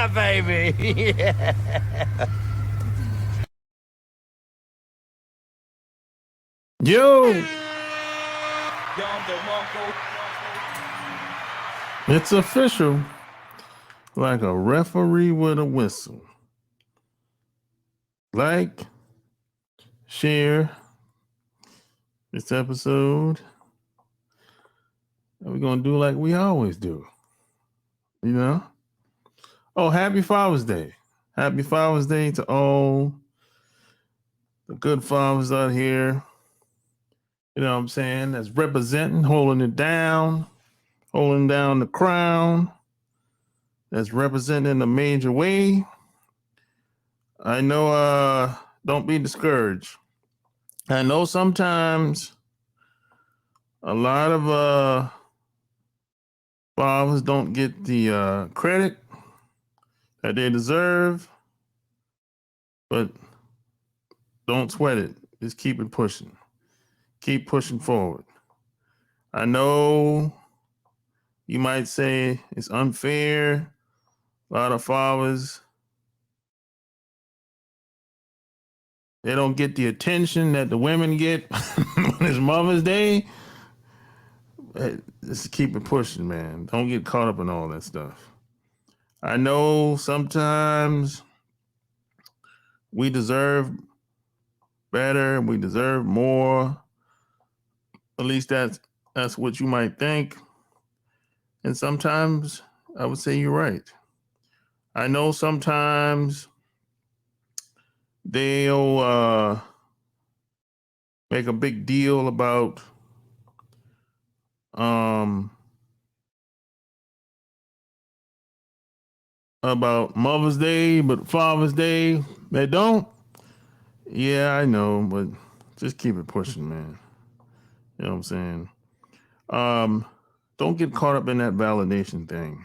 Yeah, baby. Yeah. Yo, it's official. Like a referee with a whistle. Like, share this episode. And we're going to do like we always do. You know? Oh, happy Father's Day. Happy Father's Day to all the good fathers out here. You know what I'm saying? That's representing, holding it down, holding down the crown. That's representing in a major way. I know, don't be discouraged. I know sometimes a lot of fathers don't get the credit that they deserve, but don't sweat it. Just keep it pushing. Keep pushing forward. I know you might say it's unfair. A lot of fathers, they don't get the attention that the women get when it's Mother's Day. Just keep it pushing, man. Don't get caught up in all that stuff. I know sometimes we deserve better, we deserve more. At least that's what you might think. And sometimes I would say you're right. I know sometimes they'll make a big deal about Mother's Day, but Father's Day they don't. Yeah, I know, but just keep it pushing, man. You know what I'm saying? Don't get caught up in that validation thing.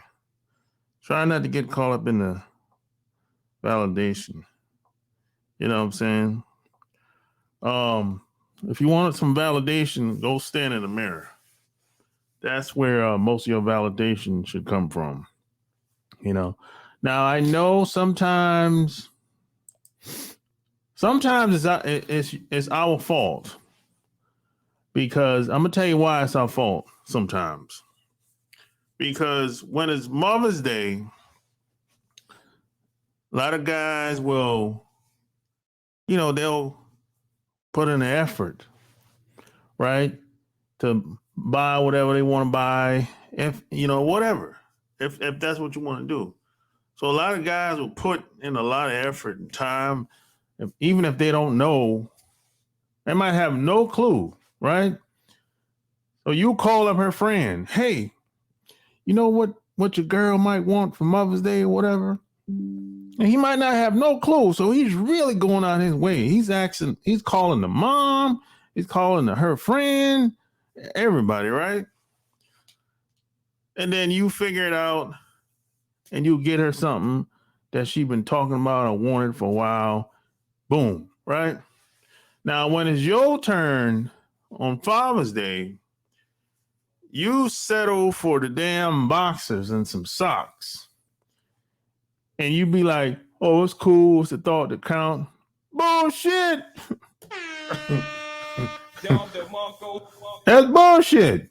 Try not to get caught up in the validation. You know what I'm saying? If you wanted some validation, go stand in the mirror. That's where most of your validation should come from. You know. Now I know sometimes it's our fault, because I'm gonna tell you why it's our fault sometimes. Because when it's Mother's Day, a lot of guys will, they'll put in the effort, right, to buy whatever they want to buy, if whatever, if that's what you want to do. So a lot of guys will put in a lot of effort and time, even if they don't know. They might have no clue, right? So you call up her friend, hey, you know what your girl might want for Mother's Day or whatever? And he might not have no clue. So he's really going out his way. He's calling the mom, he's calling her friend, everybody, right? And then you figure it out and you get her something that she's been talking about or wanted for a while. Boom, right? Now, when it's your turn on Father's Day, you settle for the damn boxers and some socks. And you be like, oh, it's cool. It's the thought that count. Bullshit. That's bullshit.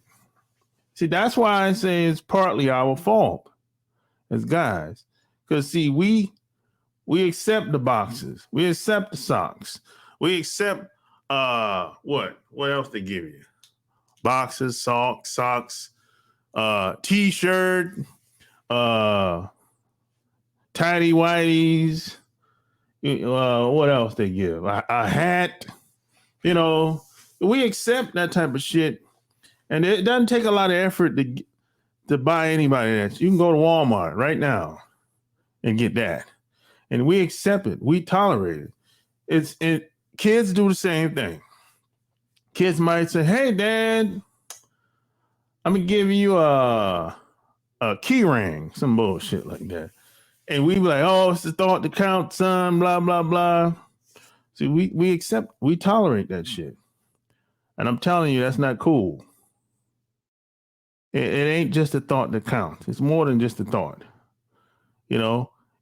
See, that's why I say it's partly our fault as guys. Because, see, we accept the boxes. We accept the socks. We accept, what else they give you? Boxes, socks, t-shirt, tidy whities. What else they give? A hat. We accept that type of shit, and it doesn't take a lot of effort to buy anybody that. You can go to Walmart right now and get that, and we accept it. We tolerate it. Kids do the same thing. Kids might say, "Hey, Dad, I'm gonna give you a key ring," some bullshit like that. And we be like, oh, it's the thought to count, son, blah, blah, blah. See, we tolerate that shit. And I'm telling you, that's not cool. It ain't just a thought to count. It's more than just a thought.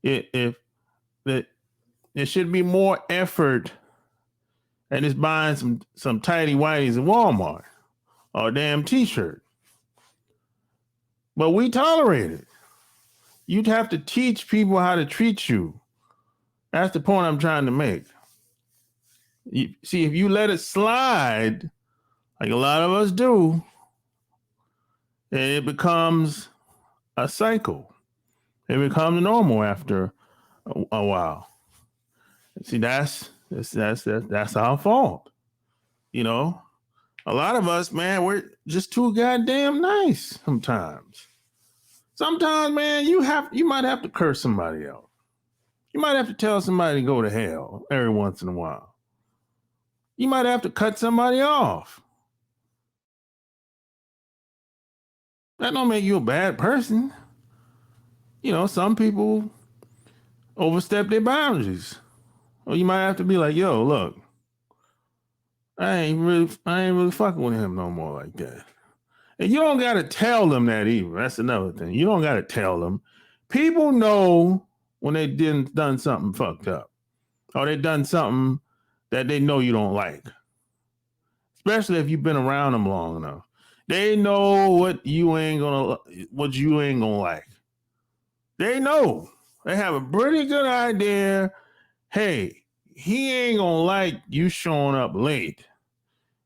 If that there should be more effort at just buying some tidy whities in Walmart or a damn t-shirt. But we tolerate it. You'd have to teach people how to treat you. That's the point I'm trying to make. See, if you let it slide, like a lot of us do, it becomes a cycle. It becomes normal after a while. See, that's our fault. You know, a lot of us, man, we're just too goddamn nice sometimes. Sometimes, man, you might have to curse somebody out. You might have to tell somebody to go to hell every once in a while. You might have to cut somebody off. That don't make you a bad person. You know, some people overstep their boundaries. Or you might have to be like, yo, look, I ain't really fucking with him no more like that. And you don't gotta tell them that either. That's another thing. You don't gotta tell them. People know when they done something fucked up. Or they done something that they know you don't like. Especially if you've been around them long enough. They know what you ain't gonna like. They know. They have a pretty good idea. Hey, he ain't gonna like you showing up late.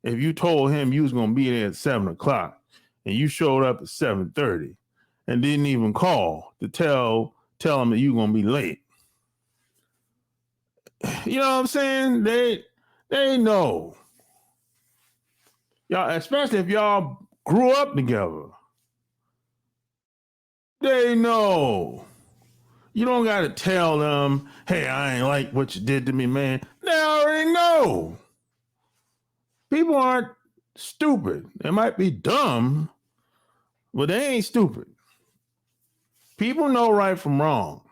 If you told him you was gonna be there at 7:00 and you showed up at 7:30 and didn't even call to tell him that you're gonna be late. You know what I'm saying? They know. Y'all, especially if y'all grew up together. They know. You don't got to tell them, hey, I ain't like what you did to me, man. They already know. People aren't stupid. They might be dumb, but they ain't stupid. People know right from wrong.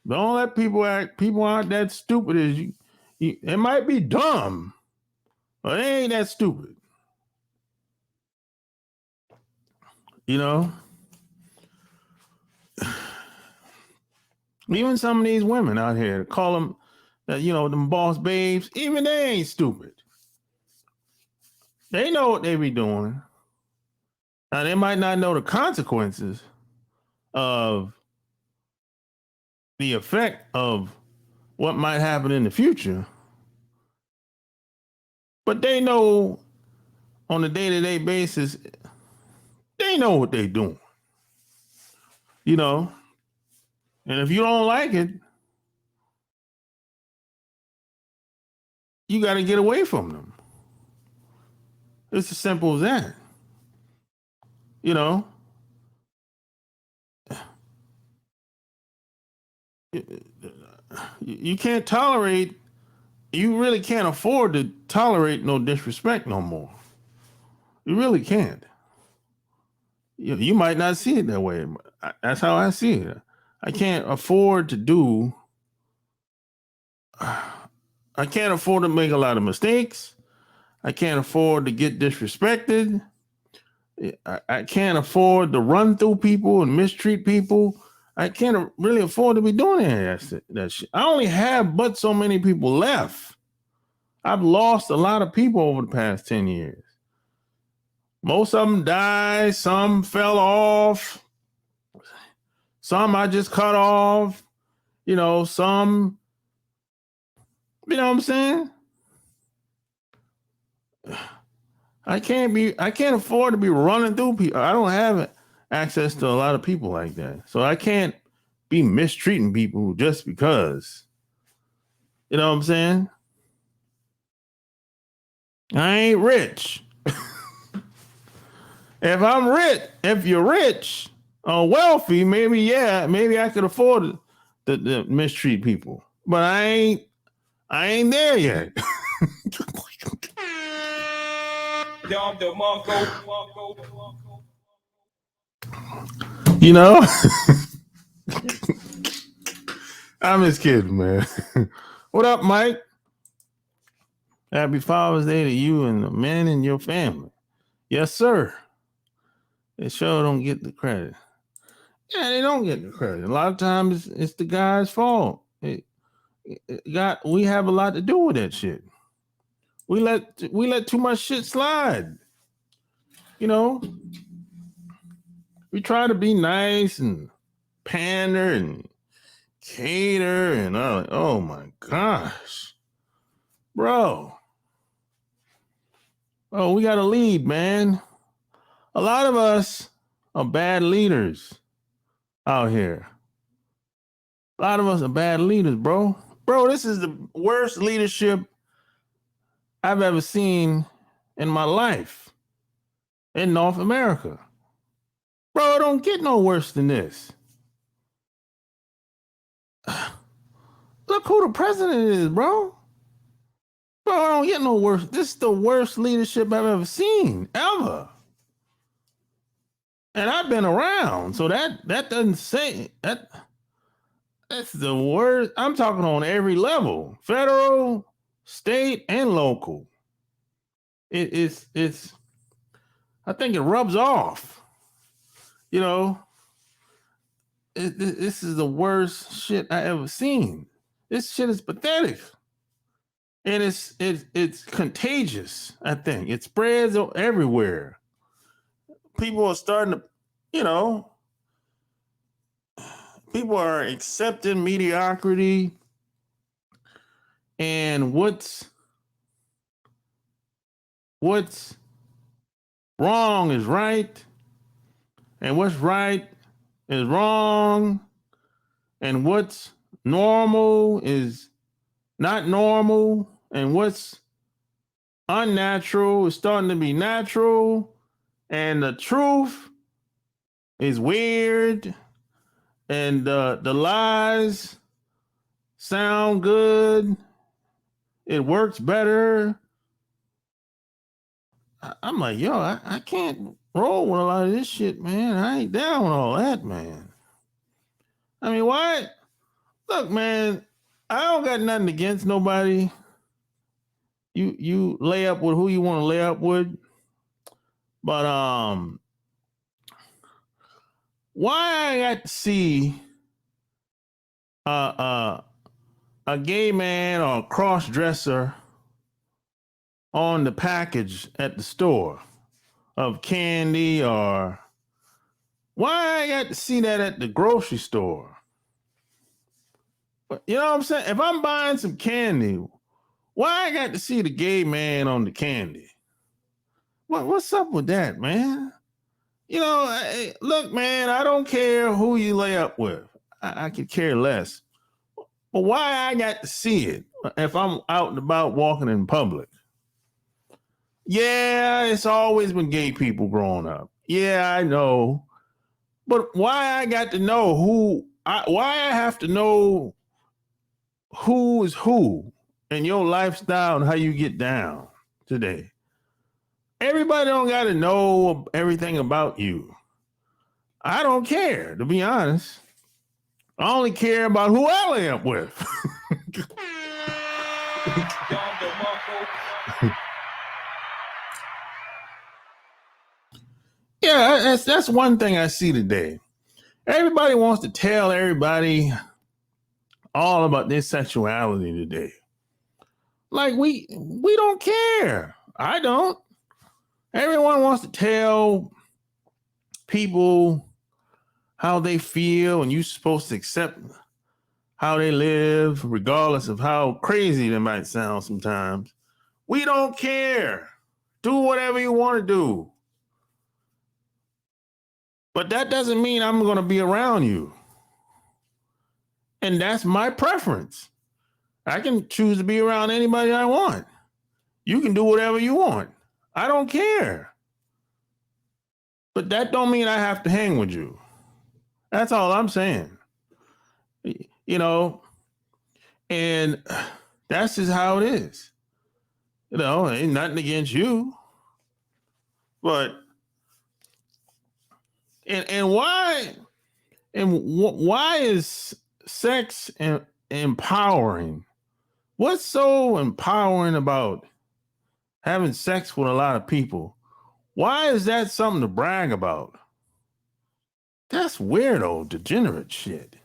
Don't let people act. People aren't that stupid as you. It might be dumb, but they ain't that stupid. You know? Even some of these women out here call them, them boss babes, even they ain't stupid. They know what they be doing. Now, they might not know the consequences of the effect of what might happen in the future, but they know on a day-to-day basis, they know what they're doing. You know? And if you don't like it, you got to get away from them. It's as simple as that. You know? You can't tolerate, you really can't afford to tolerate no disrespect no more. You really can't. You might not see it that way. That's how I see it. I can't afford to make a lot of mistakes. I can't afford to get disrespected. I can't afford to run through people and mistreat people. I can't really afford to be doing that shit. I only have but so many people left. I've lost a lot of people over the past 10 years. Most of them died. Some fell off. Some I just cut off. Some, you know what I'm saying? I can't afford to be running through people. I don't have access to a lot of people like that. So I can't be mistreating people just because. You know what I'm saying? I ain't rich. If you're rich or wealthy, maybe I could afford to mistreat people. But I ain't there yet. You know? I'm just kidding, man. What up, Mike? Happy Father's Day to you and the men in your family. Yes, sir. They sure don't get the credit. Yeah, they don't get the credit. A lot of times it's the guy's fault. We have a lot to do with that shit. We let too much shit slide. You know, we try to be nice and pander and cater and oh my gosh, bro. Oh, we got to lead, man. A lot of us are bad leaders out here. A lot of us are bad leaders, bro. Bro, this is the worst leadership I've ever seen in my life in North America. Bro, it don't get no worse than this. Look who the president is, bro. Bro, I don't get no worse. This is the worst leadership I've ever seen, ever. And I've been around, so that doesn't say that. That's the worst. I'm talking on every level: federal, state, and local. It's. I think it rubs off. You know, this is the worst shit I ever seen. This shit is pathetic. And it's contagious, I think. It spreads everywhere. People are starting to, you know, people are accepting mediocrity. And what's wrong is right. And what's right is wrong. And what's normal is not normal, and what's unnatural is starting to be natural, and the truth is weird, and the lies sound good. It works better. I'm like, yo, I can't roll with a lot of this shit, man. I ain't down with all that, man. I mean, why? Look, man, I don't got nothing against nobody. You lay up with who you want to lay up with. But why I got to see a gay man or a cross dresser on the package at the store of candy, or why I got to see that at the grocery store? You know what I'm saying? If I'm buying some candy, why I got to see the gay man on the candy? What's up with that, man? You know, look, man, I don't care who you lay up with. I could care less. But why I got to see it if I'm out and about walking in public? Yeah, it's always been gay people growing up. Yeah, I know. But why I got to know why I have to know who is who and your lifestyle and how you get down today? Everybody don't got to know everything about you. I don't care, to be honest. I only care about who I lay up with. Yeah, that's one thing I see today. Everybody wants to tell everybody all about their sexuality today. Like we don't care. I don't. Everyone wants to tell people how they feel, and you're supposed to accept how they live, regardless of how crazy they might sound sometimes. We don't care. Do whatever you want to do. But that doesn't mean I'm going to be around you. And that's my preference. I can choose to be around anybody I want. You can do whatever you want. I don't care. But that don't mean I have to hang with you. That's all I'm saying. You know, and that's just how it is. You know, ain't nothing against you. But and why is sex empowering? What's so empowering about having sex with a lot of people? Why is that something to brag about? That's weirdo, degenerate shit.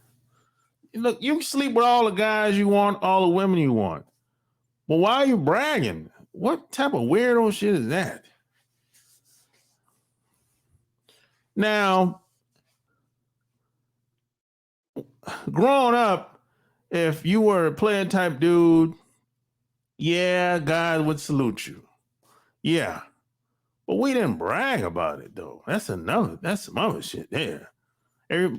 Look, you can sleep with all the guys you want, all the women you want. But why are you bragging? What type of weirdo shit is that? Now, growing up, if you were a player type dude, yeah, God would salute you. Yeah. But we didn't brag about it though. That's some other shit there.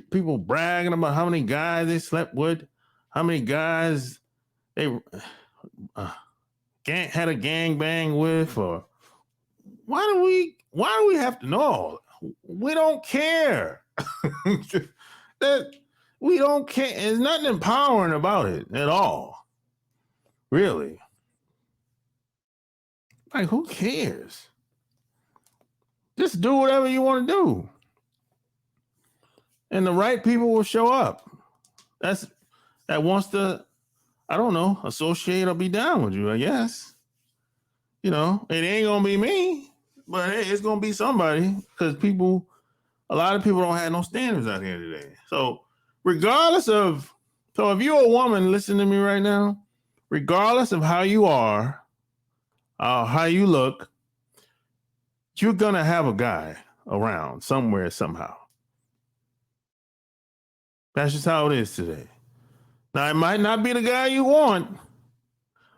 People bragging about how many guys they slept with, how many guys they had a gang bang with, or why do we have to know? We don't care. That we don't care. There's nothing empowering about it at all. Really. Like, who cares? Just do whatever you want to do. And the right people will show up. That wants to, I don't know, associate or be down with you, I guess. You know, it ain't gonna be me, but hey, it's gonna be somebody, because a lot of people don't have no standards out here today. So if you're a woman listening to me right now, regardless of how you are, how you look, you're gonna have a guy around somewhere, somehow. That's just how it is today. Now, it might not be the guy you want,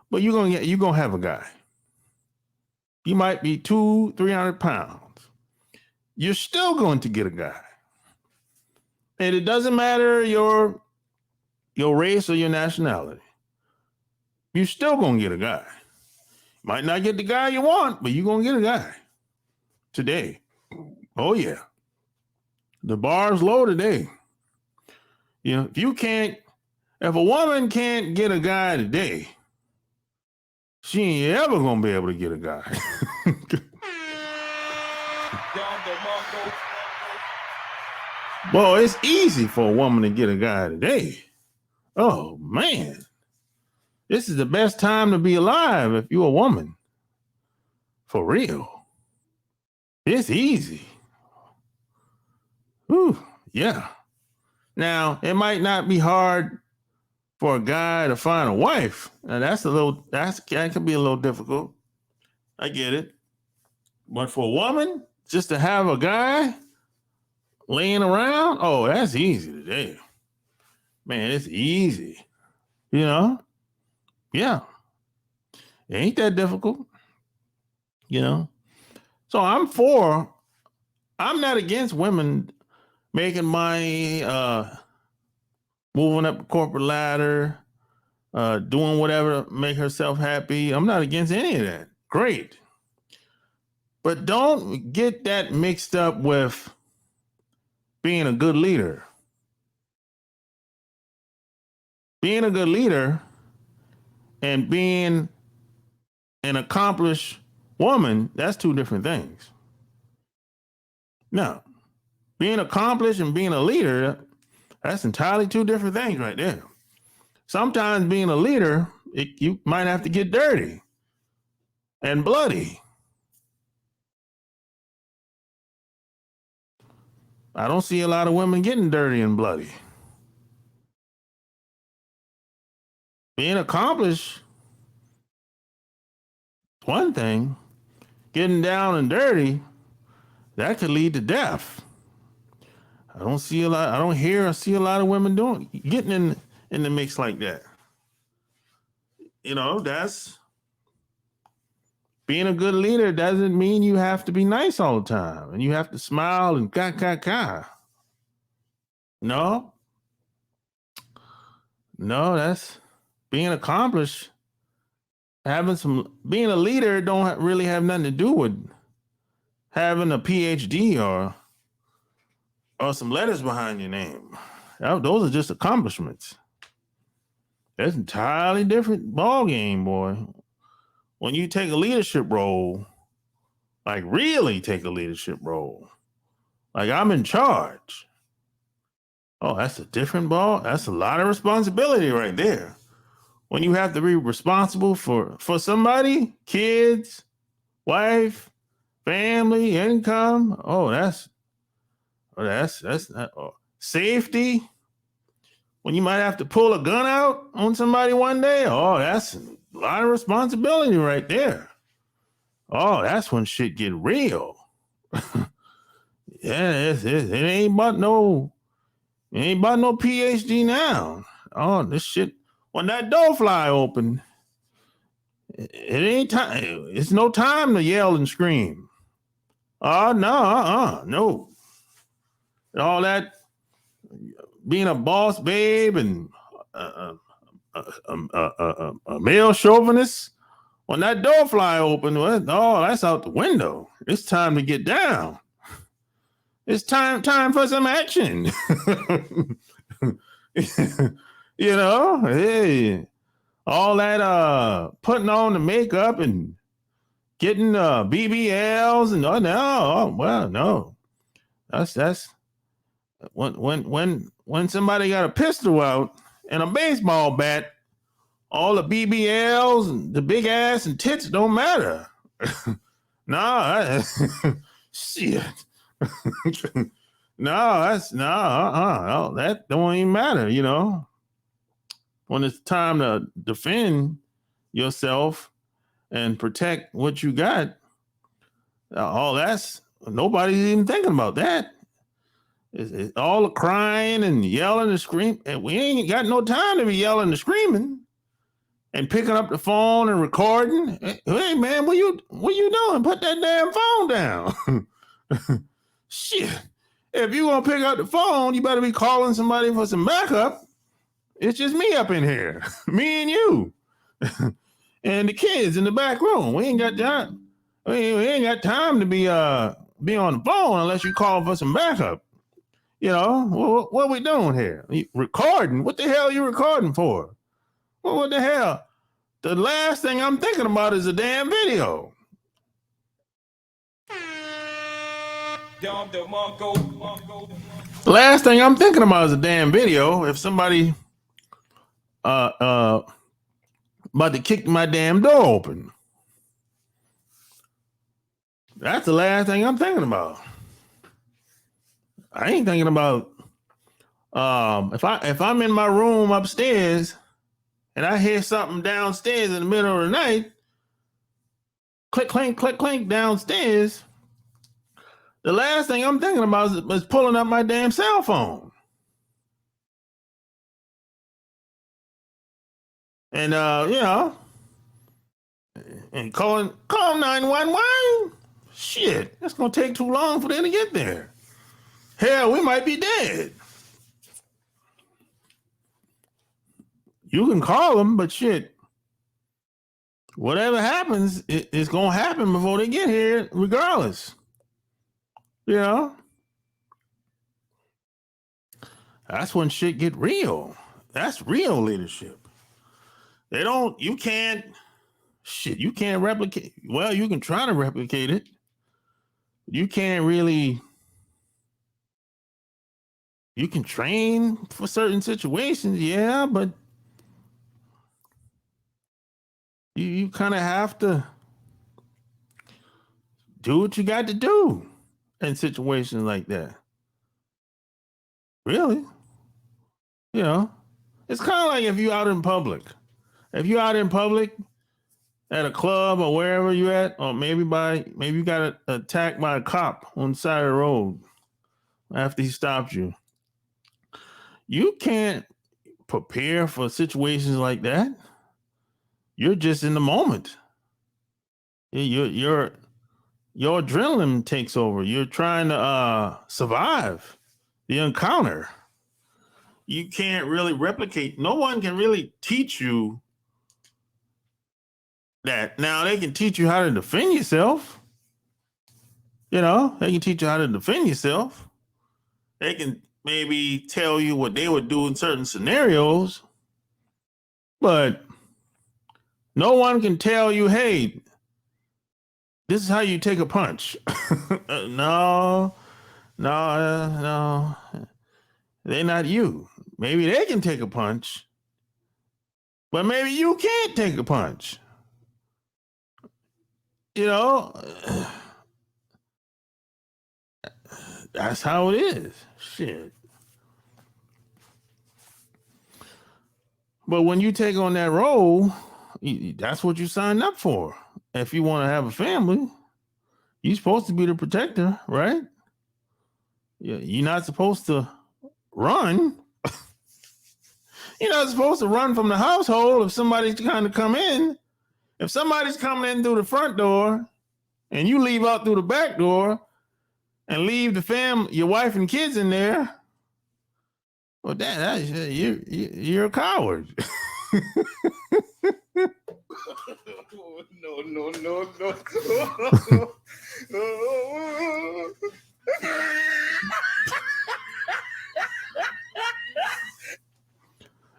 but you're gonna have a guy. You might be 200-300 pounds. You're still going to get a guy. And it doesn't matter your race or your nationality. You're still gonna get a guy. Might not get the guy you want, but you're gonna get a guy today. Oh yeah. The bar's low today. You know, if a woman can't get a guy today, she ain't ever gonna be able to get a guy. Boy, it's easy for a woman to get a guy today. Oh man. This is the best time to be alive if you're a woman. For real. It's easy. Whew, yeah. Now, it might not be hard for a guy to find a wife. Now, that could be a little difficult. I get it. But for a woman, just to have a guy laying around, oh, that's easy today. Man, it's easy. You know? Yeah. It ain't that difficult. You know? So I'm not against women making money, moving up the corporate ladder, doing whatever to make herself happy. I'm not against any of that. Great. But don't get that mixed up with being a good leader. Being a good leader and being an accomplished woman, that's two different things. No. Being accomplished and being a leader, that's entirely two different things right there. Sometimes being a leader, you might have to get dirty and bloody. I don't see a lot of women getting dirty and bloody. Being accomplished, one thing. Getting down and dirty, that could lead to death. I don't see a lot. I don't hear or see a lot of women getting in the mix like that. You know, that's being a good leader doesn't mean you have to be nice all the time and you have to smile and ka. No, that's being accomplished. Being a leader don't really have nothing to do with having a PhD or some letters behind your name. Those are just accomplishments. That's an entirely different ball game, boy. When you take a leadership role, like really take a leadership role, like I'm in charge. Oh, that's a different ball. That's a lot of responsibility right there. When you have to be responsible for somebody, kids, wife, family, income. Oh, that's safety. When you might have to pull a gun out on somebody one day, that's a lot of responsibility right there. That's when shit get real. Yeah, it ain't about no PhD now. This shit, when that door fly open, it ain't time. It's no time to yell and scream. No. All that being a boss babe and a male chauvinist. When that door fly open, that's out the window. It's time to get down. It's time for some action. Hey, all that putting on the makeup and getting BBLs and no. That's when somebody got a pistol out and a baseball bat, all the BBLs and the big ass and tits don't matter. Shit. That don't even matter, When it's time to defend yourself and protect what you got, that's nobody's even thinking about that. It's all the crying and yelling and screaming, and we ain't got no time to be yelling and screaming and picking up the phone and recording. Hey man, what you doing? Put that damn phone down. Shit. If you gonna pick up the phone, you better be calling somebody for some backup. It's just me up in here, me and you, and the kids in the back room. We ain't got time. We ain't got time to be on the phone unless you call for some backup. What are we doing here? Recording? What the hell are you recording for? What the hell? The last thing I'm thinking about is a damn video. The last thing I'm thinking about is a damn video. If somebody about to kick my damn door open, that's the last thing I'm thinking about. I ain't thinking about if I'm in my room upstairs and I hear something downstairs in the middle of the night, click, clink, click, clink downstairs. The last thing I'm thinking about is pulling up my damn cell phone. And and call 911. Shit, that's gonna take too long for them to get there. Hell, we might be dead. You can call them, but shit, whatever happens, it's gonna happen before they get here, regardless. That's when shit get real. That's real leadership. You can't replicate. Well, you can try to replicate it. You can't really, you can train for certain situations, yeah, but you kind of have to do what you got to do in situations like that. Really? It's kind of like if you're out in public. If you're out in public at a club or wherever you're at, or maybe you got attacked by a cop on the side of the road after he stopped you. You can't prepare for situations like that. You're just in the moment. Your adrenaline takes over. You're trying to survive the encounter. You can't really replicate. No one can really teach you that. Now they can teach you how to defend yourself. They can teach you how to defend yourself. They can maybe tell you what they would do in certain scenarios, but no one can tell you, hey, this is how you take a punch. No. They're not you. Maybe they can take a punch, but maybe you can't take a punch. that's how it is. Shit. But when you take on that role, that's what you signed up for. If you want to have a family, you're supposed to be the protector, right? You're not supposed to run. You're not supposed to run from the household if somebody's trying to come in. If somebody's coming in through the front door and you leave out through the back door and leave the family, your wife and kids in there, well, you're a coward. No.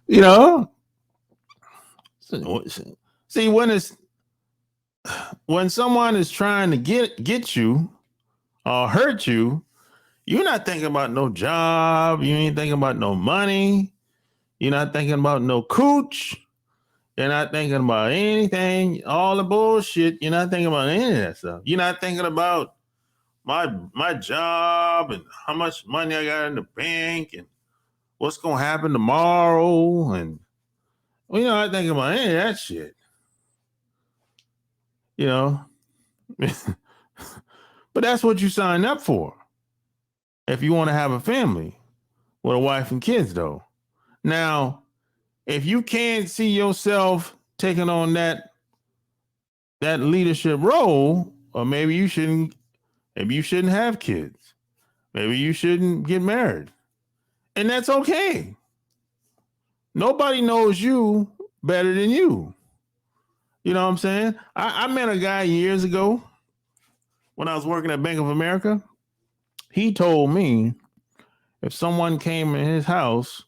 You know, see when someone is trying to get you or hurt you, you're not thinking about no job. You ain't thinking about no money. You're not thinking about no cooch. You're not thinking about anything, all the bullshit. You're not thinking about any of that stuff. You're not thinking about my job and how much money I got in the bank and what's going to happen tomorrow. And you're not thinking about any of that shit. You know? But that's what you signed up for. If you want to have a family with a wife and kids, though. Now, if you can't see yourself taking on that leadership role, or maybe you shouldn't have kids. Maybe you shouldn't get married. And that's okay. Nobody knows you better than you. You know what I'm saying? I met a guy years ago when I was working at Bank of America. He told me if someone came in his house,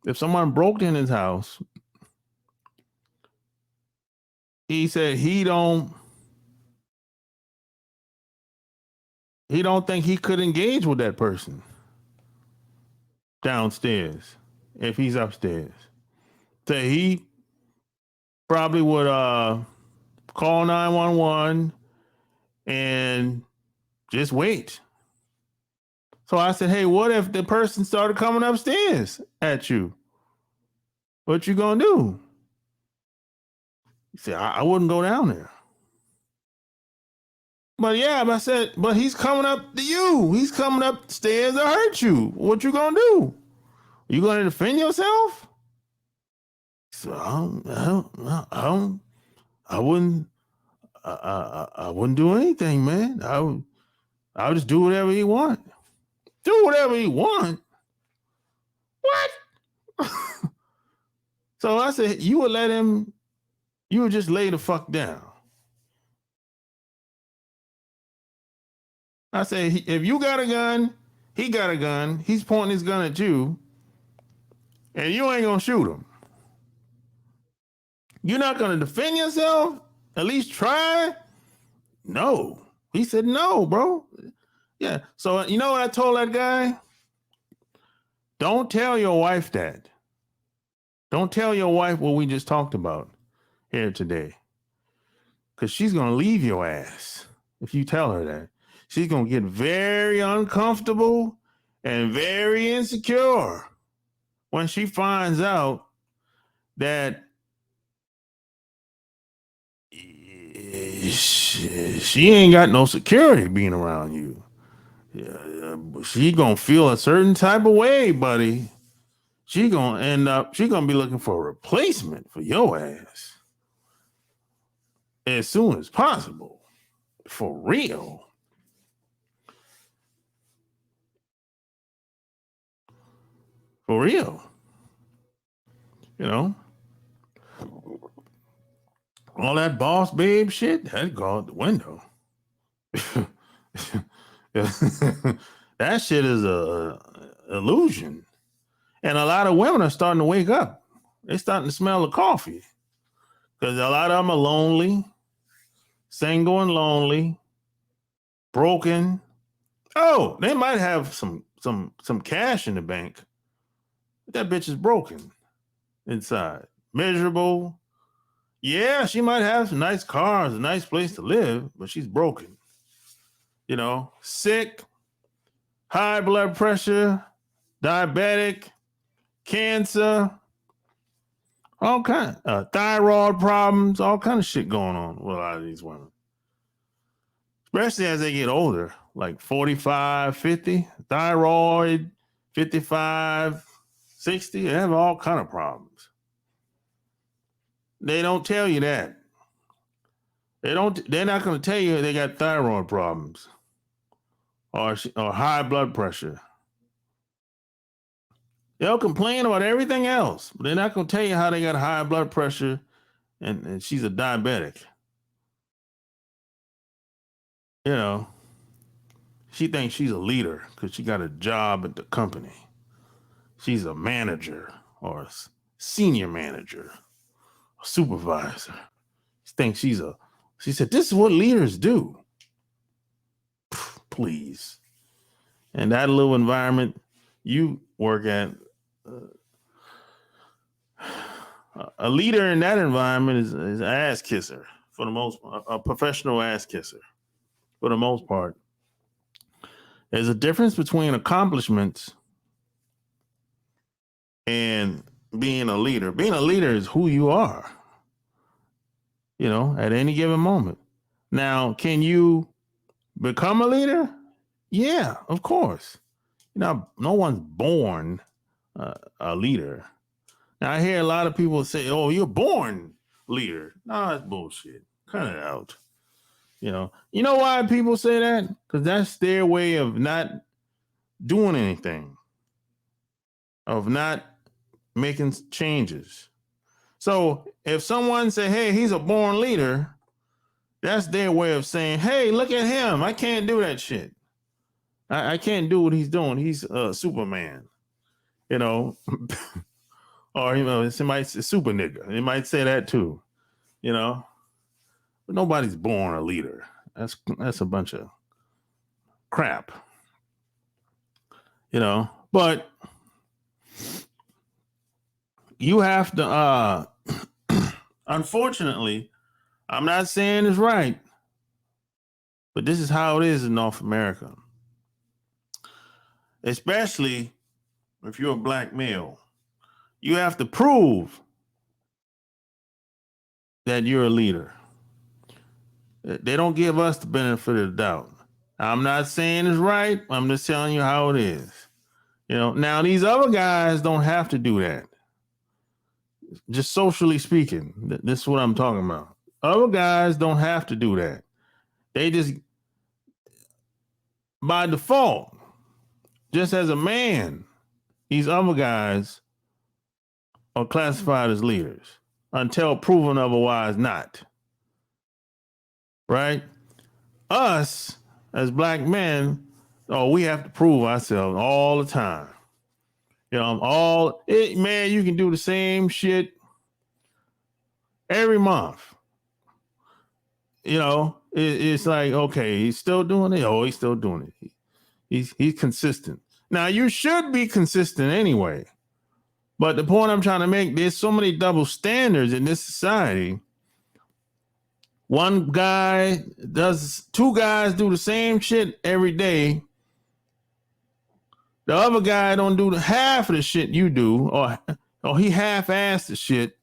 if someone broke in his house, he said he don't think he could engage with that person downstairs if he's upstairs. So he probably would call 911 and just wait. So I said, hey, what if the person started coming upstairs at you? What you gonna do? He said, I wouldn't go down there. But I said, but he's coming up to you. He's coming upstairs to hurt you. What you gonna do? You gonna defend yourself? So I wouldn't do anything, man. I would just do whatever he want. Do whatever he want. What? So I said, you would just lay the fuck down. I said, if you got a gun, he got a gun, he's pointing his gun at you, and you ain't gonna shoot him. You're not gonna defend yourself? At least try? No. He said, no, bro. Yeah. So you know what I told that guy? Don't tell your wife that. Don't tell your wife what we just talked about here today. Because she's going to leave your ass if you tell her that. She's going to get very uncomfortable and very insecure when she finds out that she ain't got no security being around you. She going to feel a certain type of way, buddy. She going to be looking for a replacement for your ass as soon as possible. For real. For real. You know? All that boss babe shit, that go out the window. That shit is a illusion. And a lot of women are starting to wake up. They're starting to smell the coffee. Because a lot of them are lonely, single and lonely, broken. Oh, they might have some cash in the bank. But that bitch is broken inside. Miserable. Yeah, she might have some nice cars, a nice place to live, but she's broken. You know, sick, high blood pressure, diabetic, cancer, all kind thyroid problems, all kind of shit going on with a lot of these women. Especially as they get older, like 45, 50, thyroid, 55, 60, they have all kind of problems. They don't tell you that. They're not going to tell you they got thyroid problems or high blood pressure. They'll complain about everything else, but they're not going to tell you how they got high blood pressure and she's a diabetic. You know, she thinks she's a leader because she got a job at the company. She's a manager or a senior manager, a supervisor. She thinks she said, this is what leaders do. Please. And that little environment you work at, a leader in that environment is an ass kisser for the most part, a professional ass kisser for the most part. There's a difference between accomplishments and being a leader. Being a leader is who you are, you know, at any given moment. Now, can you become a leader? Yeah, of course. You know, no one's born a leader. Now, I hear a lot of people say, oh, you're born leader. No, that's bullshit. Cut it out. You know why people say that? Because that's their way of not doing anything, of not making changes. So if someone say, hey, he's a born leader, that's their way of saying, hey, look at him. I can't do that shit. I can't do what he's doing. He's Superman, you know, or, you know, somebody say super nigga. They might say that too, you know, but nobody's born a leader. That's a bunch of crap, you know, but you have to, unfortunately, I'm not saying it's right, but this is how it is in North America. Especially if you're a black male, you have to prove that you're a leader. They don't give us the benefit of the doubt. I'm not saying it's right. I'm just telling you how it is. You know, now these other guys don't have to do that. Just socially speaking, this is what I'm talking about. Other guys don't have to do that. They just, by default, just as a man, these other guys are classified as leaders until proven otherwise not. Right? Us as black men, we have to prove ourselves all the time. You know, man, you can do the same shit every month. You know, it's like, okay, he's still doing it. Oh, he's still doing it. He's consistent. Now, you should be consistent anyway. But the point I'm trying to make, there's so many double standards in this society. Two guys do the same shit every day. The other guy don't do half of the shit you do, or he half-assed the shit.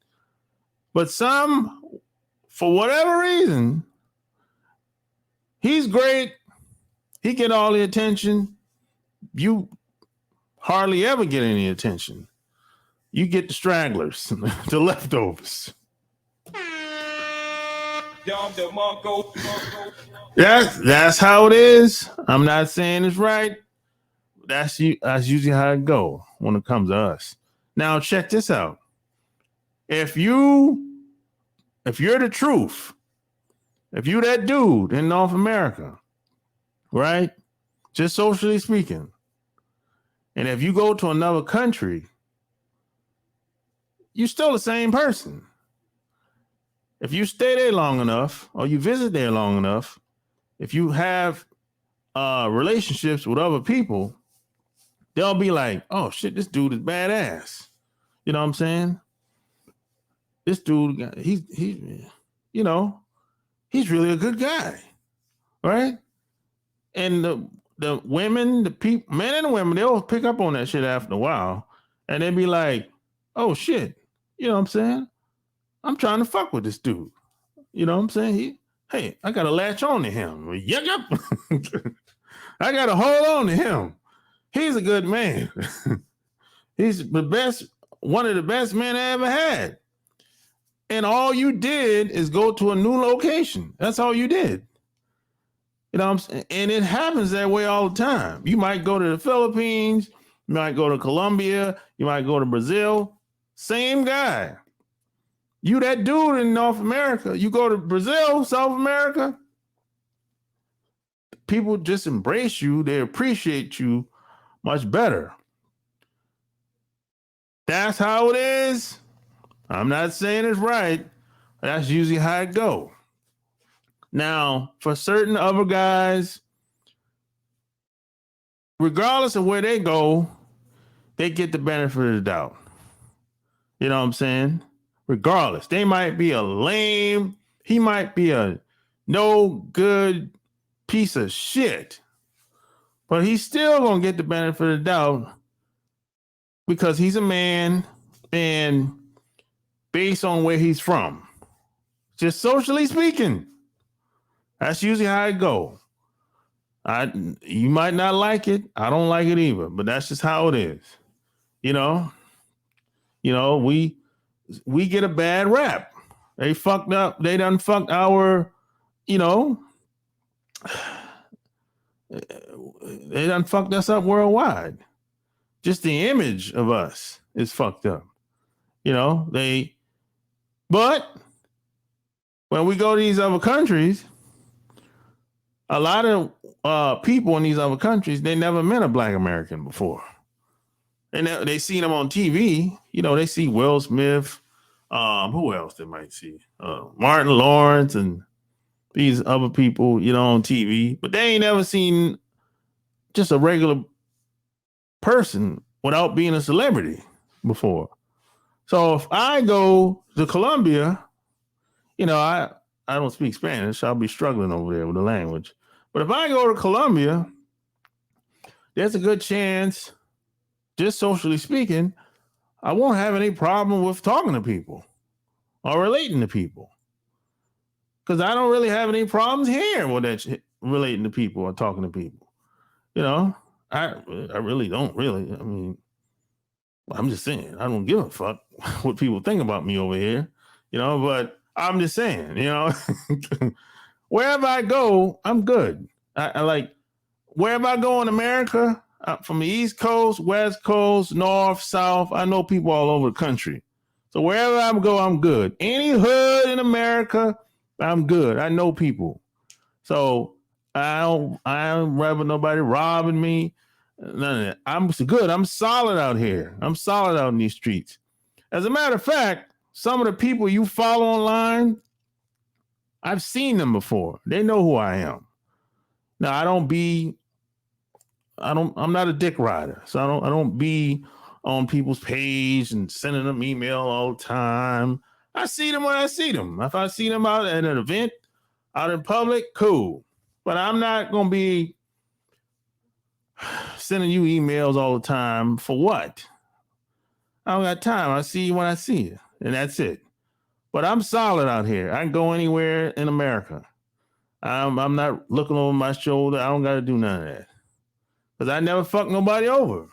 But some, for whatever reason, he's great. He get all the attention. You hardly ever get any attention. You get the stragglers, the leftovers. That's how it is. I'm not saying it's right. That's usually how it goes when it comes to us. Now check this out. If you're the truth, if you that dude in North America, right? Just socially speaking, and if you go to another country, you're still the same person. If you stay there long enough, or you visit there long enough, if you have relationships with other people, they'll be like, oh shit, this dude is badass. You know what I'm saying? This dude, he's really a good guy, right? And the women, the people, men and women, they'll pick up on that shit after a while, and they'll be like, "Oh shit," you know what I'm saying? I'm trying to fuck with this dude. You know what I'm saying? Hey, I gotta latch on to him. Yep. I gotta hold on to him. He's a good man. He's the best, one of the best men I ever had. And all you did is go to a new location. That's all you did. You know what I'm saying? And it happens that way all the time. You might go to the Philippines, you might go to Colombia, you might go to Brazil. Same guy. You that dude in North America, you go to Brazil, South America, people just embrace you. They appreciate you much better. That's how it is. I'm not saying it's right. That's usually how it go. Now, for certain other guys, regardless of where they go, they get the benefit of the doubt. You know what I'm saying? Regardless, they might be a lame, he might be a no good piece of shit, but he's still gonna get the benefit of the doubt because he's a man and based on where he's from, just socially speaking, that's usually how it go. You might not like it. I don't like it either, but that's just how it is. You know, we get a bad rap. They fucked up. They done fucked our, they done fucked us up worldwide. Just the image of us is fucked up. But when we go to these other countries, a lot of people in these other countries, they never met a Black American before. They seen them on TV. They see Will Smith. Who else they might see? Martin Lawrence and these other people, on TV. But they ain't never seen just a regular person without being a celebrity before. So if I go to Colombia, I don't speak Spanish. I'll be struggling over there with the language. But if I go to Colombia, there's a good chance, just socially speaking, I won't have any problem with talking to people or relating to people. Because I don't really have any problems here with that relating to people or talking to people. I really don't really. I mean, I'm just saying, I don't give a fuck what people think about me over here, but I'm just saying, wherever I go, I'm good. I like, wherever I go in America, from the East Coast, West Coast, North, South, I know people all over the country. So wherever I go, I'm good. Any hood in America, I'm good. I know people. So I don't rather nobody robbing me. None of that. I'm good. I'm solid out here. I'm solid out in these streets. As a matter of fact, some of the people you follow online, I've seen them before. They know who I am. Now I'm not a dick rider. So I don't be on people's page and sending them email all the time. I see them when I see them. If I see them out at an event, out in public, cool. But I'm not going to be sending you emails all the time. For what? I don't got time. I see you when I see you. And that's it. But I'm solid out here. I can go anywhere in America. I'm not looking over my shoulder. I don't got to do none of that. Because I never fuck nobody over.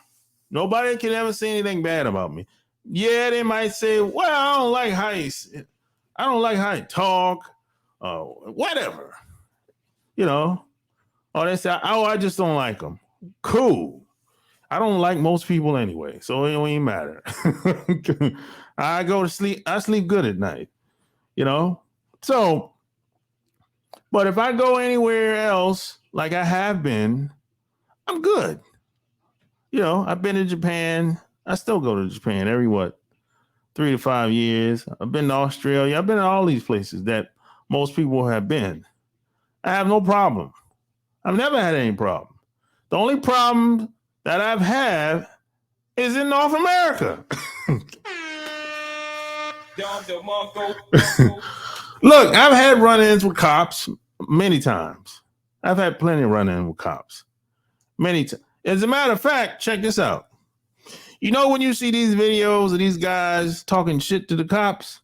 Nobody can ever say anything bad about me. Yeah, they might say, well, I don't like how you talk. Whatever. Or they say, oh, I just don't like them. Cool. I don't like most people anyway, so it don't even matter. I go to sleep. I sleep good at night, So, but if I go anywhere else, like I have been, I'm good. I've been to Japan. I still go to Japan every 3 to 5 years. I've been to Australia. I've been to all these places that most people have been. I have no problem. I've never had any problem. The only problem that I've had is in North America. Look, I've had run-ins with cops many times. I've had plenty of run-ins with cops. many times. As a matter of fact, check this out. You know, when you see these videos of these guys talking shit to the cops,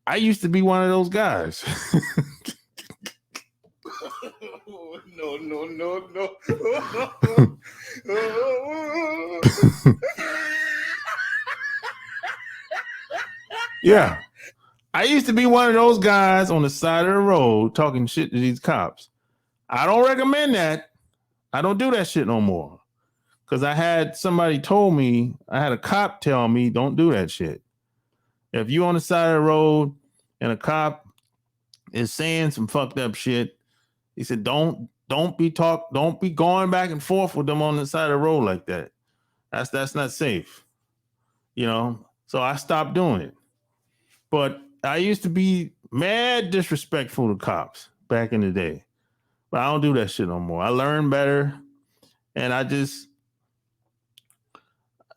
I used to be one of those guys. No. Yeah. I used to be one of those guys on the side of the road talking shit to these cops. I don't recommend that. I don't do that shit no more. Because I had somebody told me, I had a cop tell me, don't do that shit. If you on the side of the road and a cop is saying some fucked up shit, he said, don't be going back and forth with them on the side of the road like that. That's not safe. You know? So I stopped doing it. But I used to be mad disrespectful to cops back in the day. But I don't do that shit no more. I learned better. And I just,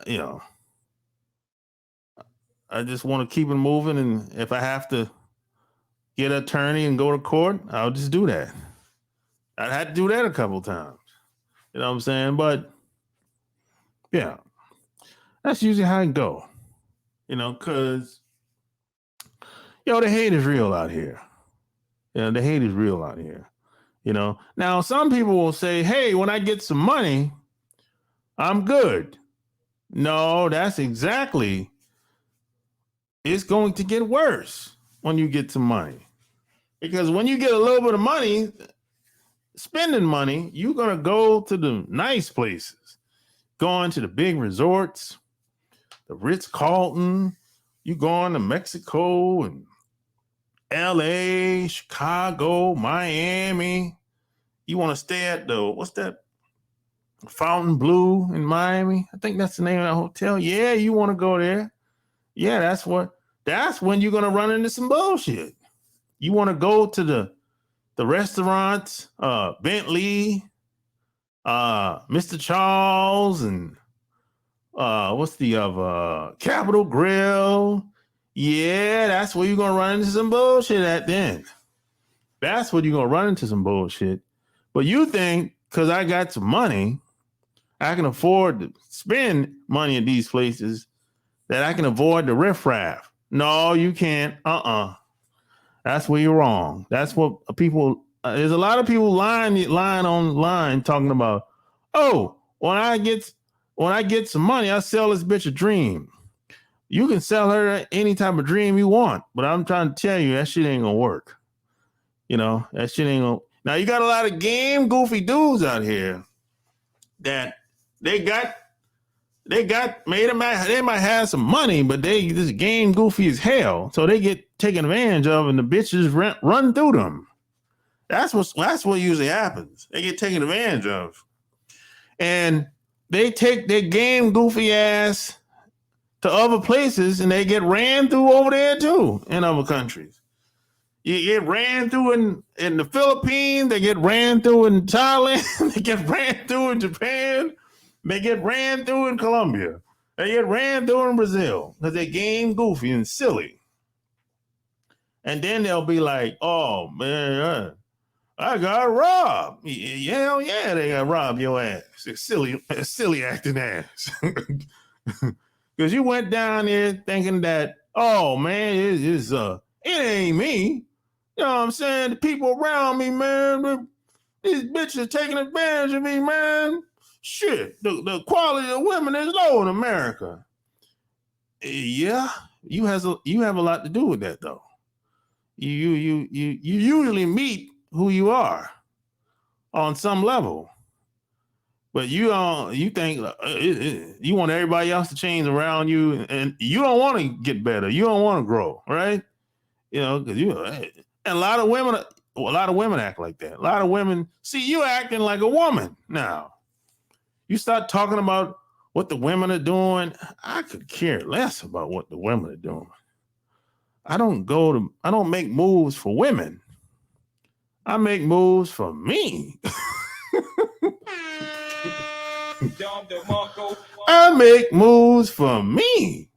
you know, I just want to keep it moving. And if I have to get an attorney and go to court, I'll just do that. I had to do that a couple times. You know what I'm saying? But yeah, that's usually how it go. You know, because, the hate is real out here. The hate is real out here. You know, now some people will say, hey, when I get some money, I'm good. No, that's exactly. It's going to get worse when you get some money. Because when you get a little bit of money, spending money, you're going to go to the nice places, going to the big resorts, the Ritz-Carlton, you going to Mexico and LA, Chicago, Miami. You want to stay at what's that? Fountain Blue in Miami. I think that's the name of that hotel. Yeah, you want to go there. Yeah, that's when you're going to run into some bullshit. You want to go to the restaurants, Bentley, Mr. Charles, and what's the other? Capitol Grill. Yeah, that's where you're going to run into some bullshit at then. That's where you're going to run into some bullshit. But you think, because I got some money, I can afford to spend money at these places, that I can avoid the riffraff. No, you can't. That's where you're wrong. That's what people, there's a lot of people lying online talking about, oh, when I get some money, I sell this bitch a dream. You can sell her any type of dream you want, but I'm trying to tell you that shit ain't gonna work. That shit ain't gonna. Now you got a lot of game goofy dudes out here that they might have some money, but they this game goofy as hell, so they get taken advantage of, and the bitches run through them. That's what usually happens. They get taken advantage of, and they take their game goofy ass to other places, and they get ran through over there too in other countries. You get ran through in the Philippines, they get ran through in Thailand, they get ran through in Japan, they get ran through in Colombia, they get ran through in Brazil because they game goofy and silly. And then they'll be like, oh man, I got robbed. Hell yeah, they got robbed your ass. Silly acting ass. Because you went down there thinking that, oh man, it ain't me. You know what I'm saying? The people around me, man, these bitches taking advantage of me, man. Shit, the quality of women is low in America. Yeah, you have a lot to do with that, though. You usually meet who you are on some level. But you think you want everybody else to change around you, and you don't want to get better. You don't want to grow, right? Because and a lot of women act like that. A lot of women see you acting like a woman now. You start talking about what the women are doing. I could care less about what the women are doing. I don't make moves for women. I make moves for me. I make moves for me.